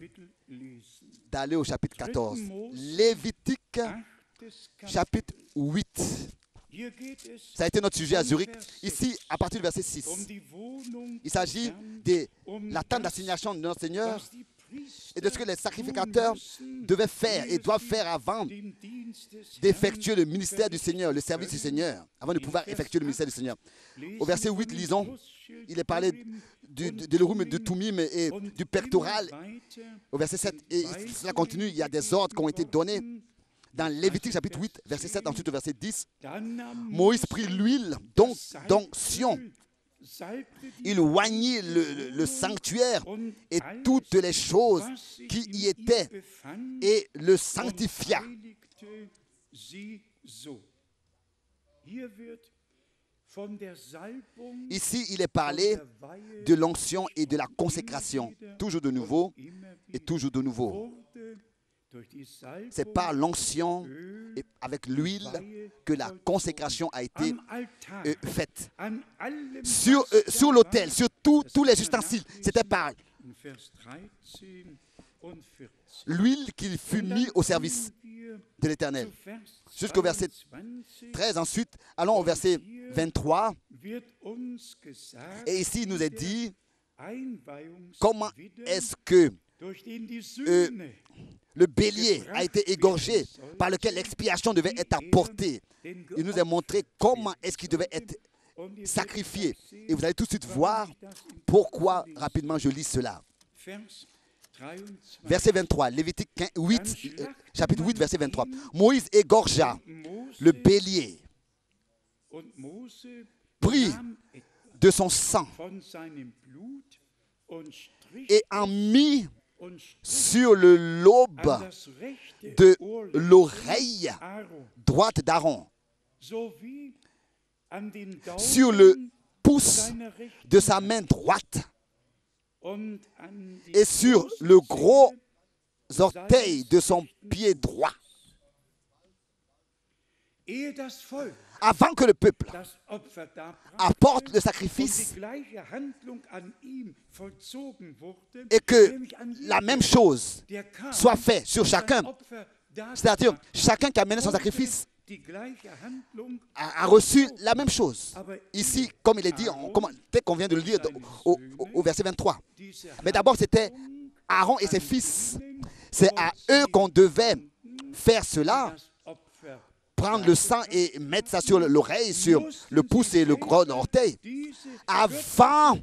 d'aller au chapitre 14. Lévitique, chapitre 8. Ça a été notre sujet à Zurich. Ici, à partir du verset 6, il s'agit de la tente d'assignation de notre Seigneur et de ce que les sacrificateurs devaient faire et doivent faire avant d'effectuer le ministère du Seigneur, le service du Seigneur, avant de pouvoir effectuer le ministère du Seigneur. Au verset 8, lisons, il est parlé de l'Urim, de Tumim et du pectoral. Au verset 7, et cela continue, il y a des ordres qui ont été donnés. Dans Lévitique chapitre 8, verset 7, ensuite au verset 10, Moïse prit l'huile d'onction. Il oignit le sanctuaire et toutes les choses qui y étaient et le sanctifia. Ici, il est parlé de l'onction et de la consécration, toujours de nouveau et toujours de nouveau. C'est par l'onction et avec l'huile que la consécration a été faite. Sur l'autel, sur tous les ustensiles, c'était par l'huile qui fut mise au service de l'Éternel. Jusqu'au verset 13, ensuite, allons au verset 23. Et ici, il nous est dit comment est-ce que le bélier a été égorgé par lequel l'expiation devait être apportée. Il nous a montré comment est-ce qu'il devait être sacrifié. Et vous allez tout de suite voir pourquoi rapidement je lis cela. Verset 23, Lévitique 8, chapitre 8, verset 23. Moïse égorgea le bélier, prit de son sang et en mit sur le lobe de l'oreille droite d'Aaron, sur le pouce de sa main droite et sur le gros orteil de son pied droit. Avant que le peuple apporte le sacrifice et que la même chose soit faite sur chacun, c'est-à-dire chacun qui a mené son sacrifice a reçu la même chose. Ici, comme il est dit, tel qu'on vient de le lire au verset 23. Mais d'abord, c'était Aaron et ses fils. C'est à eux qu'on devait faire cela. Prendre le sang et mettre ça sur l'oreille, sur le pouce et le gros orteil. Avant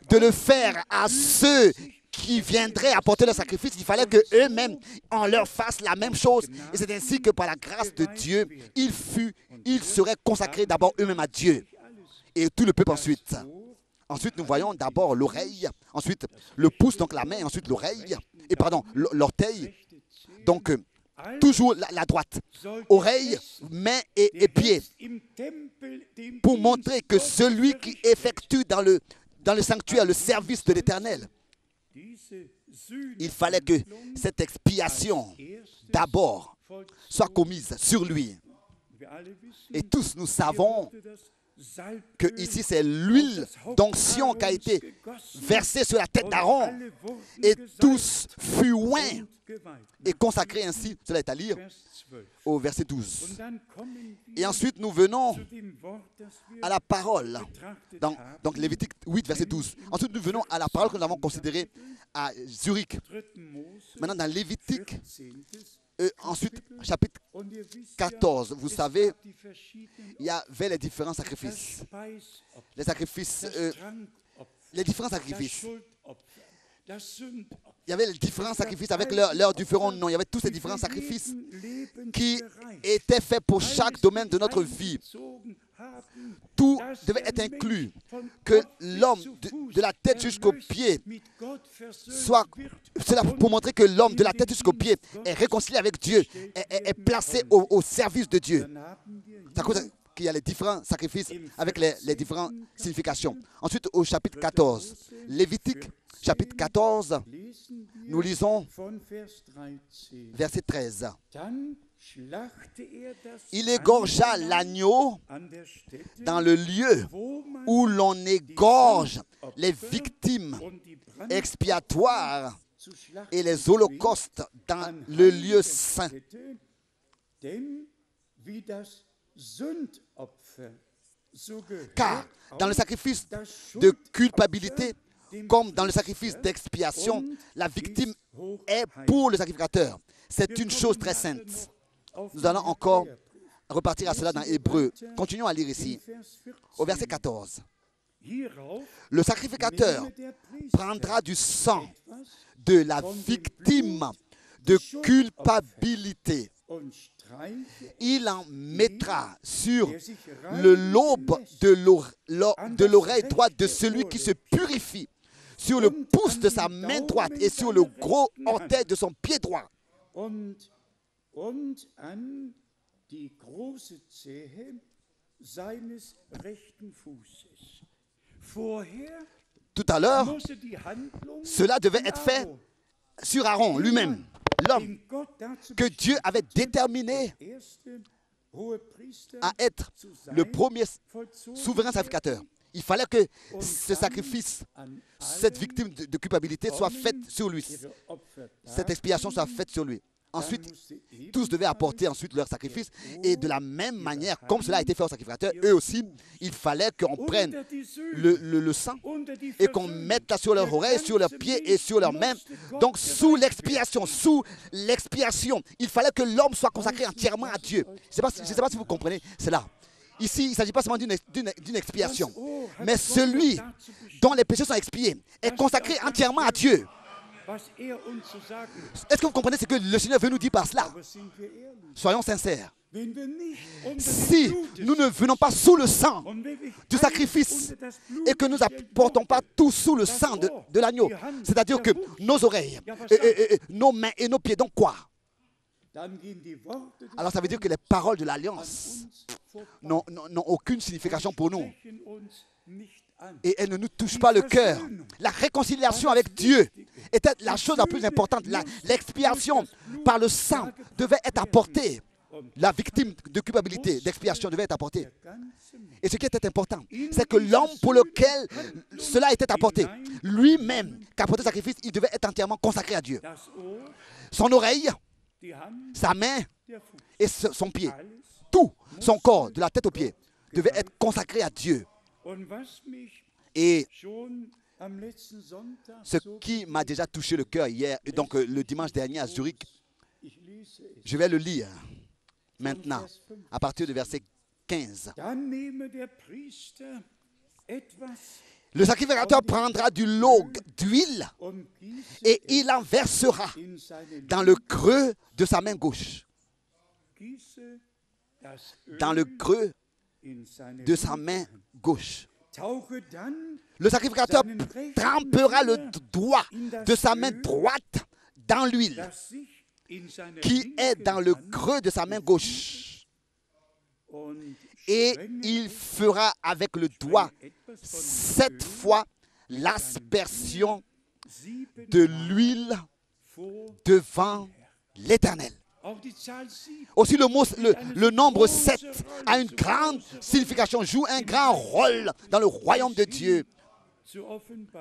de le faire à ceux qui viendraient apporter le sacrifice, il fallait qu'eux-mêmes, on leur fasse la même chose. Et c'est ainsi que par la grâce de Dieu, ils seraient consacrés d'abord eux-mêmes à Dieu. Et tout le peuple ensuite. Ensuite, nous voyons d'abord l'oreille, ensuite le pouce, donc la main, ensuite l'oreille, et pardon, l'orteil. Donc, toujours la droite, oreille, main et pied, pour montrer que celui qui effectue dans le sanctuaire le service de l'Éternel, il fallait que cette expiation d'abord soit commise sur lui. Et tous nous savons que ici c'est l'huile d'onction qui a été versée sur la tête d'Aaron et tous furent oints et consacrés ainsi. Cela est à lire au verset 12. Et ensuite nous venons à la parole, donc Lévitique 8, verset 12. Ensuite nous venons à la parole que nous avons considérée à Zurich. Maintenant dans Lévitique, ensuite chapitre 14, vous savez, il y avait les différents sacrifices. Les différents sacrifices. Il y avait les différents sacrifices avec leurs différents noms. Il y avait tous ces différents sacrifices qui étaient faits pour chaque domaine de notre vie. Tout devait être inclus. Que l'homme de la tête jusqu'aux pieds soit... Cela pour montrer que l'homme de la tête jusqu'aux pieds est réconcilié avec Dieu, est placé au service de Dieu. C'est à cause qu'il y a les différents sacrifices avec les différentes significations. Ensuite, au chapitre 14, Lévitique, chapitre 14, nous lisons verset 13. Il égorgea l'agneau dans le lieu où l'on égorge les victimes expiatoires et les holocaustes dans le lieu saint. Car dans le sacrifice de culpabilité, comme dans le sacrifice d'expiation, la victime est pour le sacrificateur. C'est une chose très sainte. Nous allons encore repartir à cela dans Hébreux. Continuons à lire ici, au verset 14. Le sacrificateur prendra du sang de la victime de culpabilité. Il en mettra sur le lobe de l'oreille droite de celui qui se purifie, sur le pouce de sa main droite et sur le gros orteil de son pied droit. Tout à l'heure, cela devait être fait sur Aaron lui-même, l'homme que Dieu avait déterminé à être le premier souverain sacrificateur. Il fallait que ce sacrifice, cette victime de culpabilité soit faite sur lui. Cette expiation soit faite sur lui. Ensuite, tous devaient apporter ensuite leur sacrifice. Et de la même manière, comme cela a été fait aux sacrificateurs, eux aussi, il fallait qu'on prenne le sang et qu'on mette sur leurs oreilles, sur leurs pieds et sur leurs mains. Donc, sous l'expiation, il fallait que l'homme soit consacré entièrement à Dieu. Je ne sais pas si vous comprenez cela. Ici, il ne s'agit pas seulement d'une expiation, mais celui dont les péchés sont expiés est consacré entièrement à Dieu. Est-ce que vous comprenez ce que le Seigneur veut nous dire par cela? Soyons sincères. Si nous ne venons pas sous le sang du sacrifice et que nous n'apportons pas tout sous le sang de l'agneau, c'est-à-dire que nos oreilles, nos mains et nos pieds, donc quoi? Alors ça veut dire que les paroles de l'alliance n'ont aucune signification pour nous. Et elles ne nous touchent pas le cœur. La réconciliation avec Dieu était la chose la plus importante. L'expiation par le sang devait être apportée. La victime de culpabilité, d'expiation devait être apportée. Et ce qui était important, c'est que l'homme pour lequel cela était apporté, lui-même, qui apportait le sacrifice, il devait être entièrement consacré à Dieu. Son oreille, sa main et son pied, tout son corps, de la tête aux pieds, devait être consacré à Dieu. Et ce qui m'a déjà touché le cœur hier, et donc le dimanche dernier à Zurich, je vais le lire maintenant, à partir du verset 15. Le sacrificateur prendra du log d'huile et il en versera dans le creux de sa main gauche. Dans le creux de sa main gauche. Le sacrificateur trempera le doigt de sa main droite dans l'huile qui est dans le creux de sa main gauche. Et il fera avec le doigt 7 fois l'aspersion de l'huile devant l'Éternel. Aussi le nombre 7 a une grande signification, joue un grand rôle dans le royaume de Dieu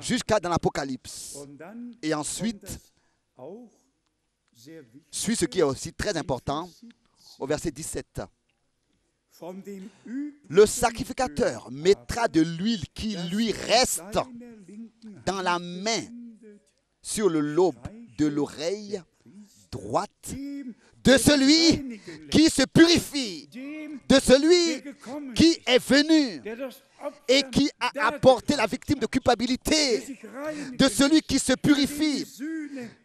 jusqu'à dans l'Apocalypse. Et ensuite, suit ce qui est aussi très important au verset 17. Le sacrificateur mettra de l'huile qui lui reste dans la main sur le lobe de l'oreille droite de celui qui se purifie, de celui qui est venu et qui a apporté la victime de culpabilité, de celui qui se purifie,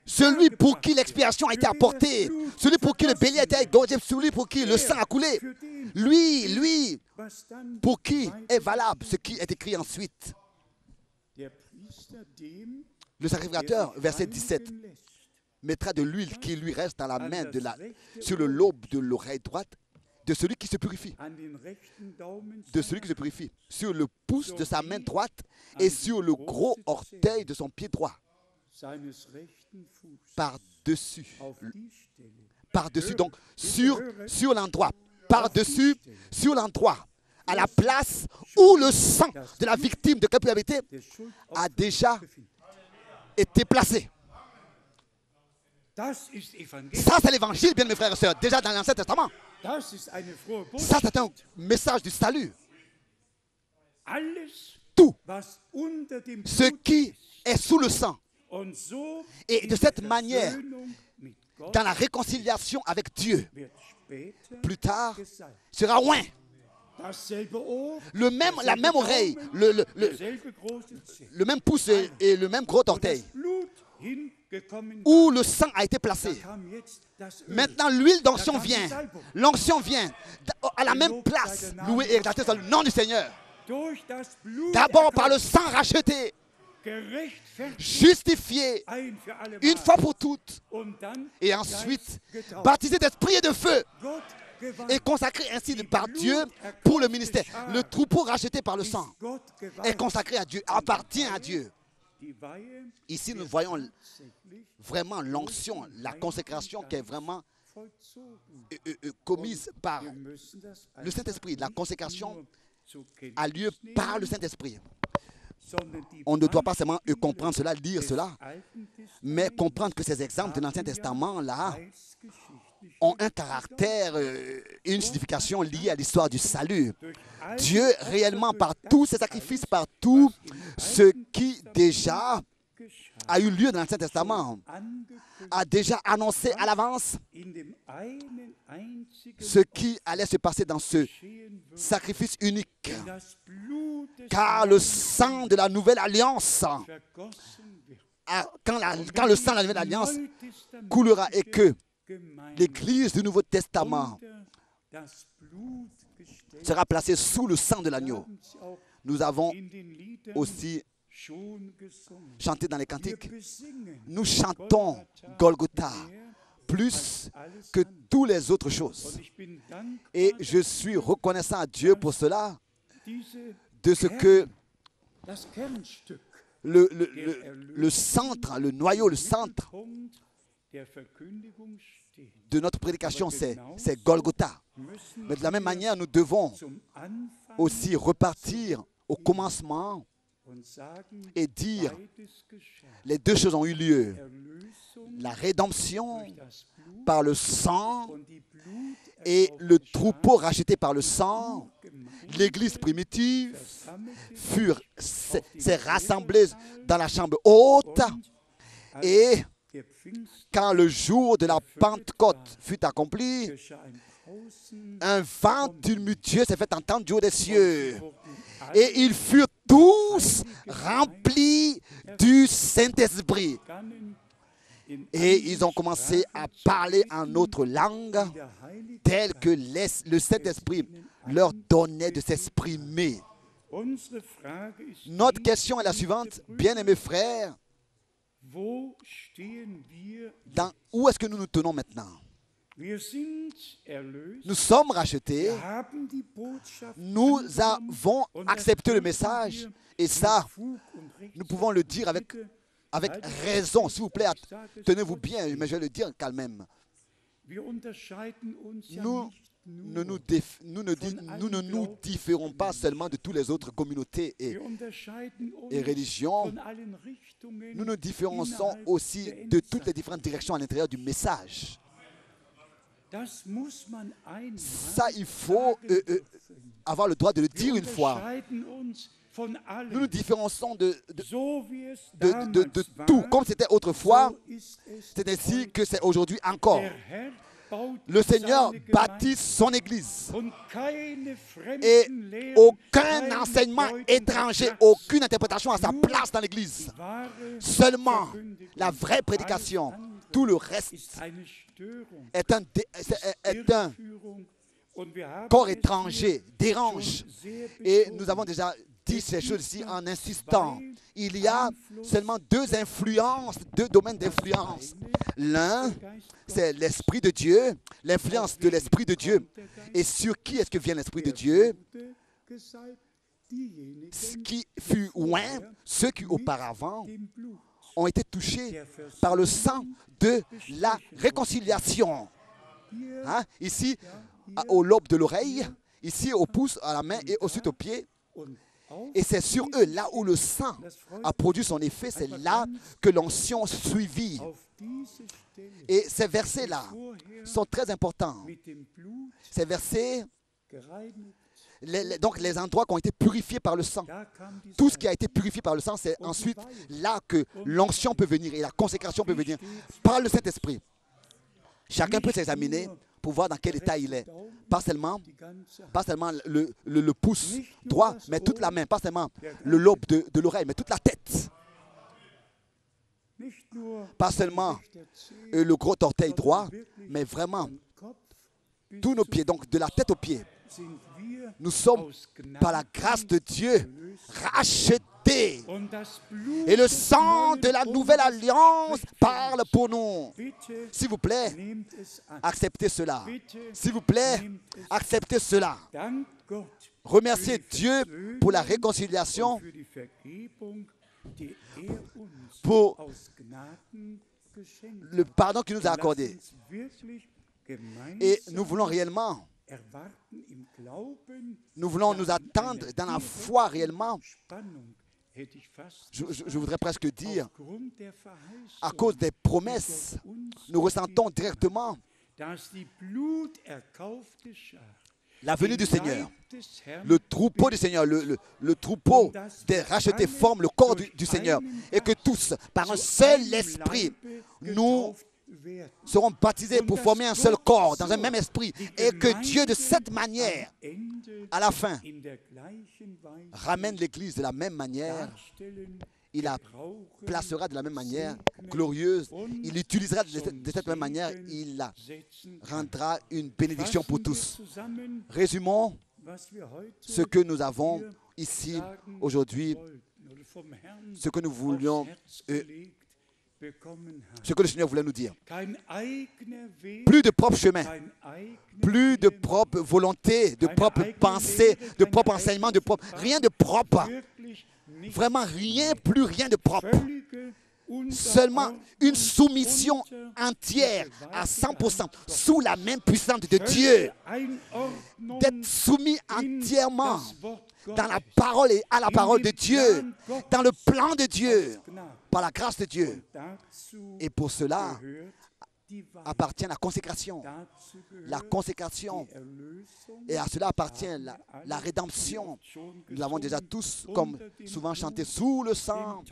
celui pour qui l'expiation a été apportée, celui pour qui le bélier a été égorgé, celui pour qui le sang a coulé, lui, pour qui est valable ce qui est écrit ensuite. Le sacrificateur, verset 17, mettra de l'huile qui lui reste dans la main, sur le lobe de l'oreille droite, de celui qui se purifie. De celui qui se purifie. Sur le pouce de sa main droite et sur le gros orteil de son pied droit. Par-dessus. Par-dessus, donc sur l'endroit. Par-dessus, sur l'endroit. À la place où le sang de la victime de culpabilité a déjà été placé. Ça, c'est l'évangile, bien mes frères et sœurs, déjà dans l'Ancien Testament. Ça, c'est un message du salut. Tout ce qui est sous le sang. Et de cette manière, dans la réconciliation avec Dieu, plus tard, sera loin. La même oreille, le même pouce et le même gros orteil, où le sang a été placé. Maintenant, l'huile d'onction vient. L'onction vient à la même place. Loué et exalté soit le nom du Seigneur. D'abord par le sang racheté, justifié une fois pour toutes, et ensuite baptisé d'esprit et de feu, et consacré ainsi par Dieu pour le ministère. Le troupeau racheté par le sang est consacré à Dieu, appartient à Dieu. Ici, nous voyons vraiment l'onction, la consécration qui est vraiment commise par le Saint-Esprit. La consécration a lieu par le Saint-Esprit. On ne doit pas seulement comprendre cela, lire cela, mais comprendre que ces exemples de l'Ancien Testament, là, ont un caractère, une signification liée à l'histoire du salut. Dieu, réellement, par tous ses sacrifices, par tout ce qui déjà a eu lieu dans l'Ancien Testament, a déjà annoncé à l'avance ce qui allait se passer dans ce sacrifice unique. Car le sang de la nouvelle alliance, quand le sang de la nouvelle alliance coulera et que l'Église du Nouveau Testament sera placée sous le sang de l'agneau. Nous avons aussi chanté dans les cantiques. Nous chantons Golgotha plus que toutes les autres choses. Et je suis reconnaissant à Dieu pour cela, de ce que le centre, le noyau, le centre de notre prédication, c'est Golgotha. Mais de la même manière, nous devons aussi repartir au commencement et dire les deux choses ont eu lieu. La rédemption par le sang et le troupeau racheté par le sang. L'Église primitive s'est rassemblée dans la chambre haute et quand le jour de la Pentecôte fut accompli, un vent tumultueux s'est fait entendre du haut des cieux. Et ils furent tous remplis du Saint-Esprit. Et ils ont commencé à parler en autre langue, telle que le Saint-Esprit leur donnait de s'exprimer. Notre question est la suivante, bien-aimés frères. Où est-ce que nous nous tenons maintenant? Nous sommes rachetés, nous avons accepté le message et ça, nous pouvons le dire avec raison. S'il vous plaît, tenez-vous bien, mais je vais le dire quand même. Nous ne nous différons pas seulement de toutes les autres communautés et religions. Nous nous différencions aussi de toutes les différentes directions à l'intérieur du message. Ça, il faut avoir le droit de le dire une fois. Nous nous différencions de tout. Comme c'était autrefois, c'est ainsi que c'est aujourd'hui encore. Le Seigneur bâtit son Église. Et aucun enseignement étranger, aucune interprétation à sa place dans l'Église. Seulement la vraie prédication. Tout le reste est un corps étranger, dérange. Et nous avons déjà dit ces choses ici en insistant. Il y a seulement deux influences, deux domaines d'influence. L'un, c'est l'Esprit de Dieu, l'influence de l'Esprit de Dieu. Et sur qui est-ce que vient l'Esprit de Dieu? Ce qui fut oint, ceux qui auparavant ont été touchés par le sang de la réconciliation. Hein? Ici, au lobe de l'oreille, ici au pouce, à la main et ensuite au pied. Et c'est sur eux, là où le sang a produit son effet, c'est là que l'onction suivit. Et ces versets-là sont très importants. Ces versets, donc les endroits qui ont été purifiés par le sang. Tout ce qui a été purifié par le sang, c'est ensuite là que l'onction peut venir et la consécration peut venir par le Saint-Esprit. Chacun peut s'examiner pour voir dans quel état il est. Pas seulement le pouce droit, mais toute la main. Pas seulement le lobe de l'oreille, mais toute la tête. Pas seulement le gros orteil droit, mais vraiment tous nos pieds, donc de la tête aux pieds. Nous sommes, par la grâce de Dieu, rachetés. Et le sang de la nouvelle alliance parle pour nous. S'il vous plaît, acceptez cela. S'il vous plaît, acceptez cela. Remerciez Dieu pour la réconciliation, pour le pardon qu'il nous a accordé. Et nous voulons réellement, nous voulons nous attendre dans la foi réellement. Je voudrais presque dire, à cause des promesses, nous ressentons directement la venue du Seigneur. Le troupeau du Seigneur, le troupeau des rachetés forme le corps du Seigneur. Et que tous, par un seul esprit, nous seront baptisés pour former un seul corps, dans un même esprit. Et que Dieu, de cette manière, à la fin, ramène l'Église de la même manière. Il la placera de la même manière, glorieuse. Il l'utilisera de cette même manière. Il la rendra une bénédiction pour tous. Résumons ce que nous avons ici aujourd'hui, ce que nous voulions, ce que le Seigneur voulait nous dire. Plus de propre chemin, plus de propre volonté, de propre pensée, de propre enseignement, rien de propre. Vraiment rien, plus rien de propre. Seulement une soumission entière à 100% sous la main puissante de Dieu. D'être soumis entièrement dans la parole et à la parole de Dieu, dans le plan de Dieu, par la grâce de Dieu. Et pour cela appartient la consécration. La consécration. Et à cela appartient la rédemption. Nous l'avons déjà tous, comme souvent chanté, sous le sang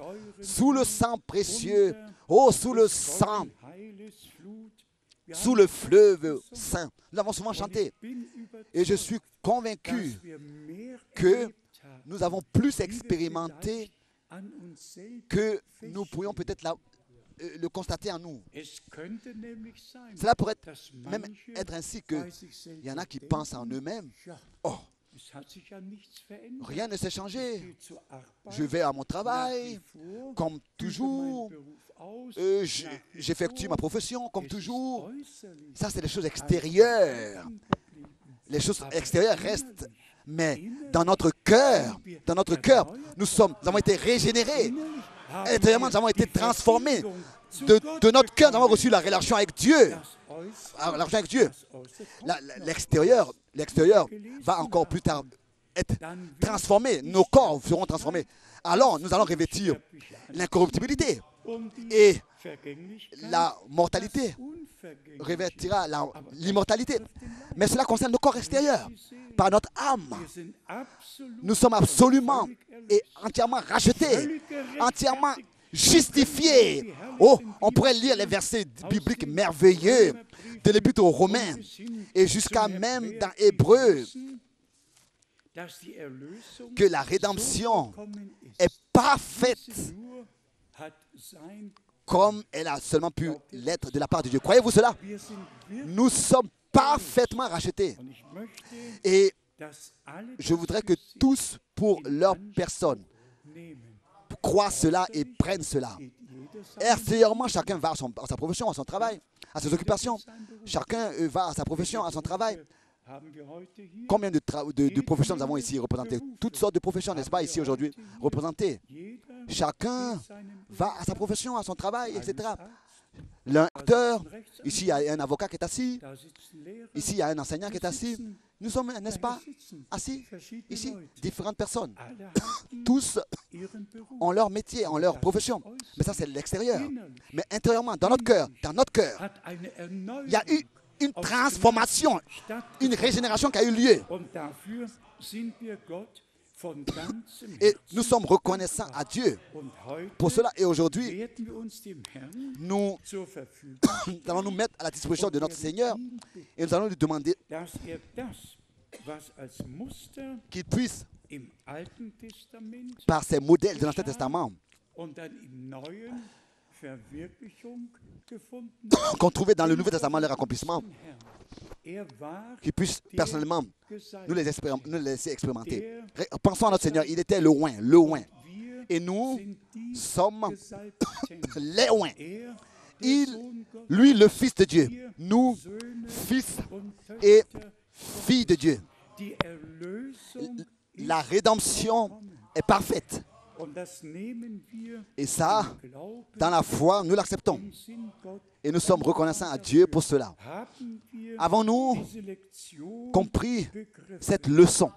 précieux, oh, sous le sang, sous le fleuve saint. Nous l'avons souvent chanté. Et je suis convaincu que nous avons plus expérimenté que nous pourrions peut-être le constater en nous. Cela pourrait même être ainsi qu'il y en a qui pensent en eux-mêmes, oh, rien ne s'est changé. Je vais à mon travail, comme toujours. J'effectue ma profession, comme toujours. Ça, c'est les choses extérieures. Les choses extérieures restent. Mais dans notre cœur, nous avons été régénérés. Intérieurement, nous avons été transformés. De notre cœur, nous avons reçu la relation avec Dieu. La relation avec Dieu. L'extérieur va encore plus tard être transformé. Nos corps seront transformés. Alors, nous allons revêtir l'incorruptibilité. et la mortalité revêtira l'immortalité. Mais cela concerne nos corps extérieurs. Par notre âme, nous sommes absolument et entièrement rachetés, entièrement justifiés. Oh, on pourrait lire les versets bibliques merveilleux de l'Épître aux Romains et jusqu'à même dans Hébreux, que la rédemption est parfaite comme elle a seulement pu l'être de la part de Dieu. Croyez-vous cela? Nous sommes parfaitement rachetés. Et je voudrais que tous, pour leur personne, croient cela et prennent cela. Extérieurement, chacun va à sa profession, à son travail, à ses occupations. Chacun va à sa profession, à son travail. Combien de professions nous avons ici représentées? Toutes sortes de professions, n'est-ce pas, ici aujourd'hui, représentées. Chacun va à sa profession, à son travail, etc. L'acteur, ici il y a un avocat qui est assis, ici il y a un enseignant qui est assis. Nous sommes, n'est-ce pas, assis, ici, différentes personnes. Tous ont leur métier, ont leur profession. Mais ça, c'est l'extérieur. Mais intérieurement, dans notre cœur, il y a eu une transformation, une régénération qui a eu lieu. Et nous sommes reconnaissants à Dieu pour cela. Et aujourd'hui, nous allons nous mettre à la disposition de notre Seigneur et nous allons lui demander qu'il puisse, par ces modèles de l'Ancien Testament, qu'on trouvait dans le Nouveau Testament leur accomplissement, qu'il puisse personnellement nous les laisser expérimenter. Pensons à notre Seigneur, il était le oint. Et nous sommes les oints. Lui, le Fils de Dieu. Nous, fils et filles de Dieu. La rédemption est parfaite. Et ça, dans la foi, nous l'acceptons. Et nous sommes reconnaissants à Dieu pour cela. Avons-nous compris cette leçon?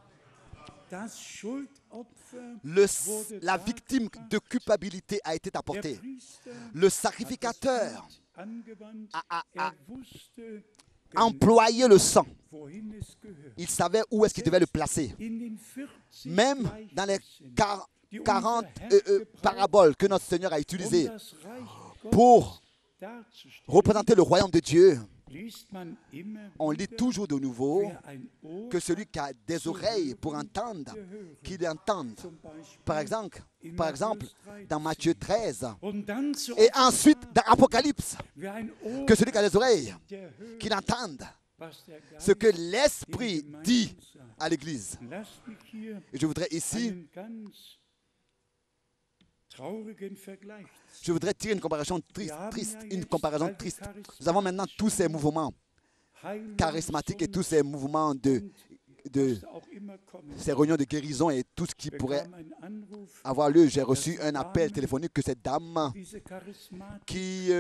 La victime de culpabilité a été apportée. Le sacrificateur a employé le sang. Il savait où est-ce qu'il devait le placer. Même dans les 40 paraboles que notre Seigneur a utilisées pour représenter le royaume de Dieu, on lit toujours de nouveau que celui qui a des oreilles pour entendre, qu'il entende. Par exemple, dans Matthieu 13, et ensuite dans Apocalypse, que celui qui a des oreilles, qu'il entende ce que l'Esprit dit à l'Église. Et je voudrais ici tirer une comparaison triste. Nous avons maintenant tous ces mouvements charismatiques et tous ces mouvements de ces réunions de guérison et tout ce qui pourrait avoir lieu. J'ai reçu un appel téléphonique que cette dame qui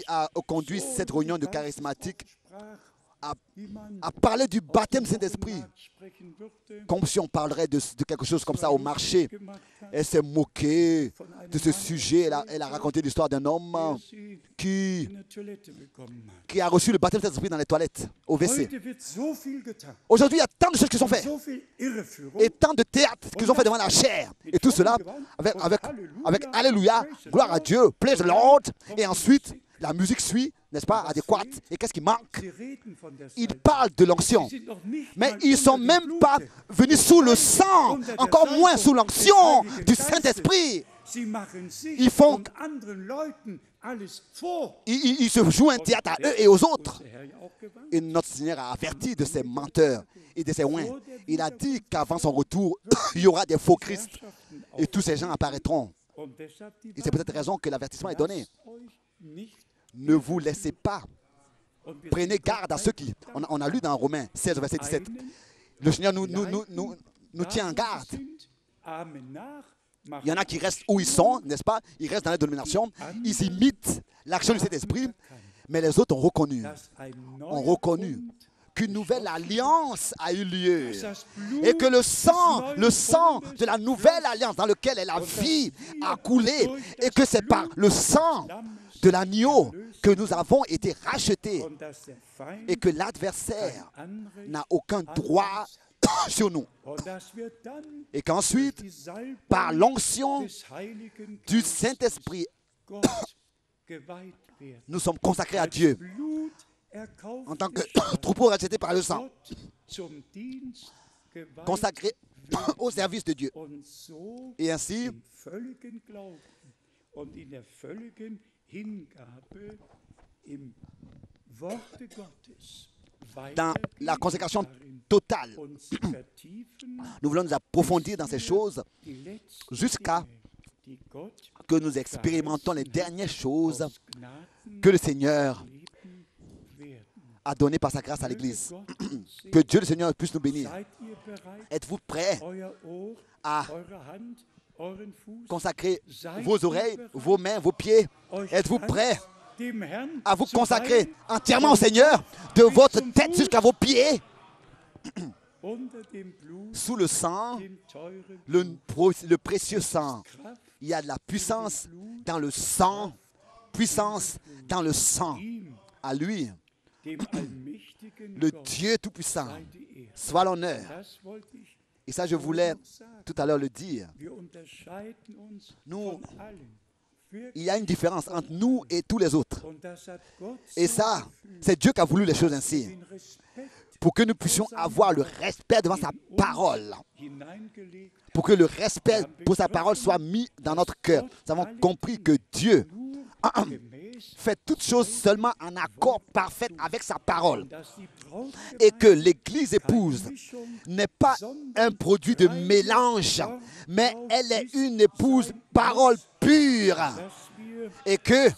a conduit cette réunion de charismatiques a parlé du baptême du Saint-Esprit, comme si on parlerait de quelque chose comme ça au marché. Elle s'est moquée de ce sujet. Elle a raconté l'histoire d'un homme qui a reçu le baptême du Saint-Esprit dans les toilettes, au WC. Aujourd'hui, il y a tant de choses qui sont faites, et tant de théâtres qui sont faits devant la chair, et tout cela avec Alléluia, gloire à Dieu, praise the Lord, et ensuite, la musique suit, n'est-ce pas, adéquate. Et qu'est-ce qui manque? Ils parlent de l'onction. Mais ils ne sont même pas venus sous le sang, encore moins sous l'onction du Saint-Esprit. Ils font... Ils se jouent un théâtre à eux et aux autres. Et notre Seigneur a averti de ces menteurs et de ces oints. Il a dit qu'avant son retour, il y aura des faux Christ. Et tous ces gens apparaîtront. Et c'est peut-être raison que l'avertissement est donné. Ne vous laissez pas. Prenez garde à ceux qui... On a lu dans Romains 16, verset 17. Le Seigneur nous tient en garde. Il y en a qui restent où ils sont, n'est-ce pas? Ils restent dans la dénomination. Ils imitent l'action du Saint-Esprit. Mais les autres ont reconnu qu'une nouvelle alliance a eu lieu. Et que le sang de la nouvelle alliance dans lequel est la vie a coulé. Et que c'est par le sang de l'agneau que nous avons été rachetés. Et que l'adversaire n'a aucun droit sur nous. Et qu'ensuite, par l'onction du Saint-Esprit, nous sommes consacrés à Dieu en tant que troupeau racheté par le sang, consacrés au service de Dieu. Et ainsi, dans la consécration totale, nous voulons nous approfondir dans ces choses jusqu'à que nous expérimentons les dernières choses que le Seigneur a données par sa grâce à l'Église. Que Dieu le Seigneur puisse nous bénir. Êtes-vous prêts à consacrer vos oreilles, vos mains, vos pieds? Êtes-vous prêts à vous consacrer entièrement au Seigneur, de votre tête jusqu'à vos pieds? Sous le sang, le précieux sang, il y a de la puissance dans le sang, puissance dans le sang. À lui, le Dieu Tout-Puissant, soit l'honneur. Et ça, je voulais tout à l'heure le dire. Il y a une différence entre nous et tous les autres. Et ça, c'est Dieu qui a voulu les choses ainsi. Pour que nous puissions avoir le respect devant sa parole. Pour que le respect pour sa parole soit mis dans notre cœur. Nous avons compris que Dieu fait toutes choses seulement en accord parfait avec sa parole. Et que l'Église épouse n'est pas un produit de mélange, mais elle est une épouse parole pure. Et que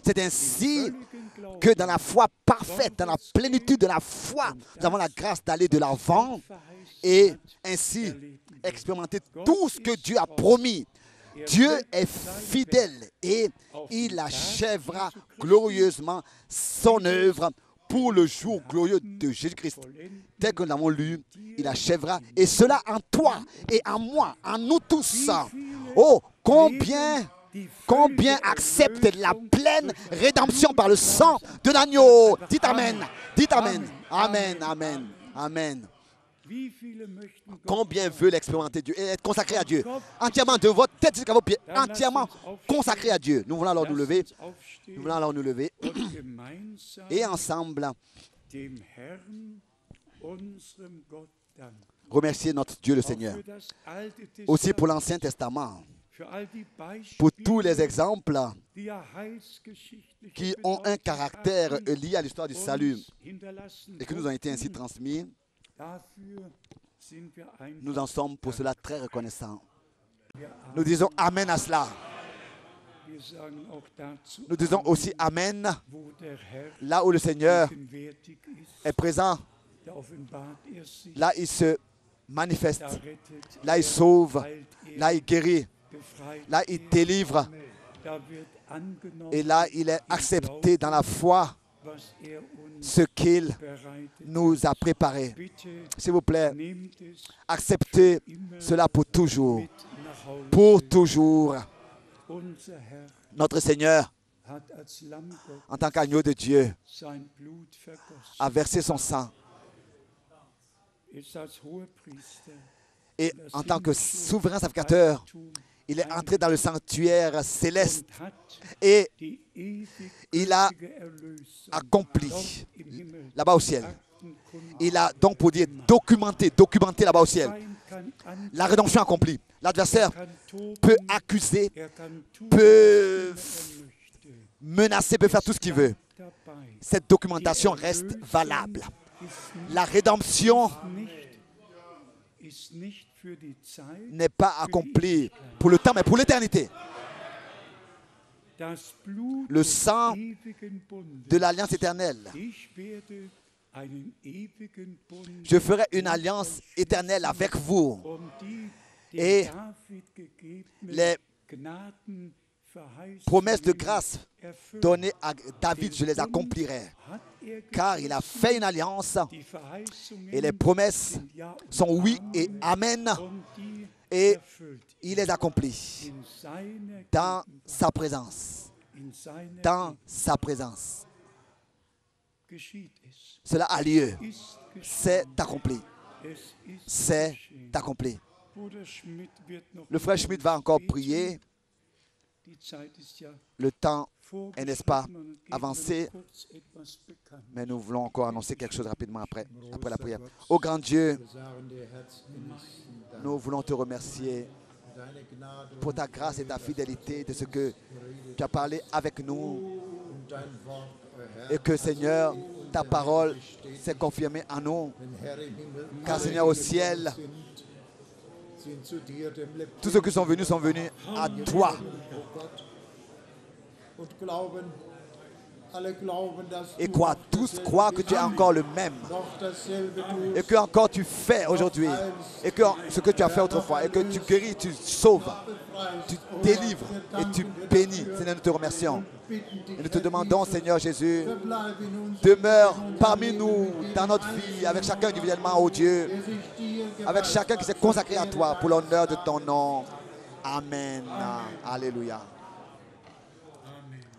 c'est ainsi que dans la foi parfaite, dans la plénitude de la foi, nous avons la grâce d'aller de l'avant et ainsi expérimenter tout ce que Dieu a promis. Dieu est fidèle et il achèvera glorieusement son œuvre pour le jour glorieux de Jésus-Christ. Tel que nous l'avons lu, il achèvera. Et cela en toi et en moi, en nous tous. Oh, combien acceptent la pleine rédemption par le sang de l'agneau. Dites Amen. Dites Amen. Amen, Amen, Amen. Combien veulent expérimenter Dieu et être consacrés à Dieu? Entièrement de votre tête jusqu'à vos pieds. Entièrement consacrés à Dieu. Nous voulons alors nous lever. Nous voulons alors nous lever. Et ensemble, remercier notre Dieu le Seigneur. Aussi pour l'Ancien Testament. Pour tous les exemples qui ont un caractère lié à l'histoire du salut et qui nous ont été ainsi transmis, nous en sommes pour cela très reconnaissants. Nous disons Amen à cela. Nous disons aussi Amen là où le Seigneur est présent. Là, il se manifeste. Là, il sauve. Là, il guérit. Là, il délivre. Et là, il est accepté dans la foi ce qu'il nous a préparé. S'il vous plaît, acceptez cela pour toujours. Pour toujours. Notre Seigneur, en tant qu'agneau de Dieu, a versé son sang. Et en tant que souverain sacrificateur, il est entré dans le sanctuaire céleste et il a accompli là-bas au ciel. Il a donc, pour dire, documenté là-bas au ciel. La rédemption accomplie. L'adversaire peut accuser, peut menacer, peut faire tout ce qu'il veut. Cette documentation reste valable. La rédemption n'est pas accompli pour le temps, mais pour l'éternité. Le sang de l'alliance éternelle. Je ferai une alliance éternelle avec vous. Et les promesses de grâce données à David, je les accomplirai. car il a fait une alliance et les promesses sont oui et amen et il les accomplit dans sa présence. Dans sa présence. Cela a lieu. C'est accompli. C'est accompli. Le frère Schmidt va encore prier. Le temps est, n'est-ce pas, avancé, mais nous voulons encore annoncer quelque chose rapidement après la prière. Ô grand Dieu, nous voulons te remercier pour ta grâce et ta fidélité, de ce que tu as parlé avec nous et que, Seigneur, ta parole s'est confirmée en nous. Car, Seigneur, au ciel, tous ceux qui sont venus à toi. Et tous croient que tu es encore le même. Et que encore tu fais aujourd'hui. Et que ce que tu as fait autrefois. Et que tu guéris, tu sauves. Tu délivres et tu bénis. Seigneur, nous te remercions. Et nous te demandons, Seigneur Jésus, demeure parmi nous dans notre vie, avec chacun individuellement, ô Dieu. Avec chacun qui s'est consacré à toi pour l'honneur de ton nom. Amen. Alléluia.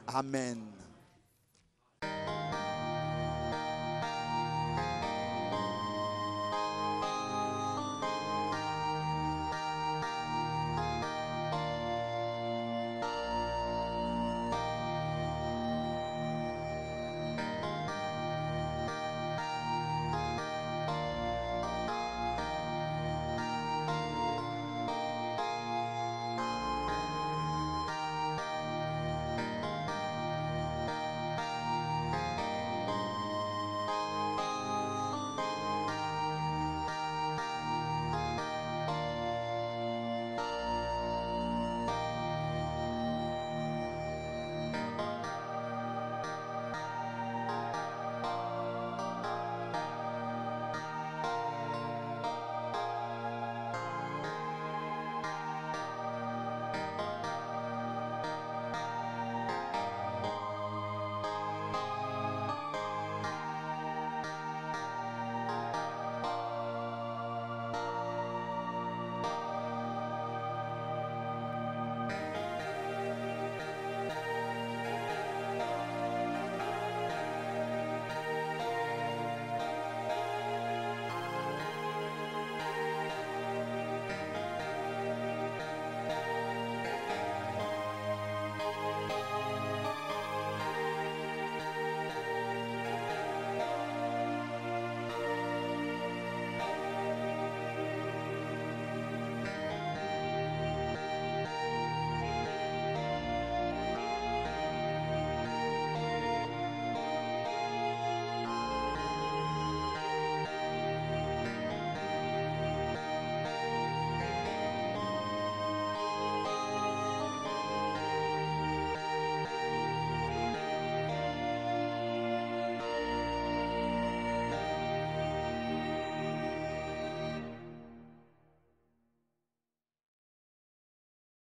Amen.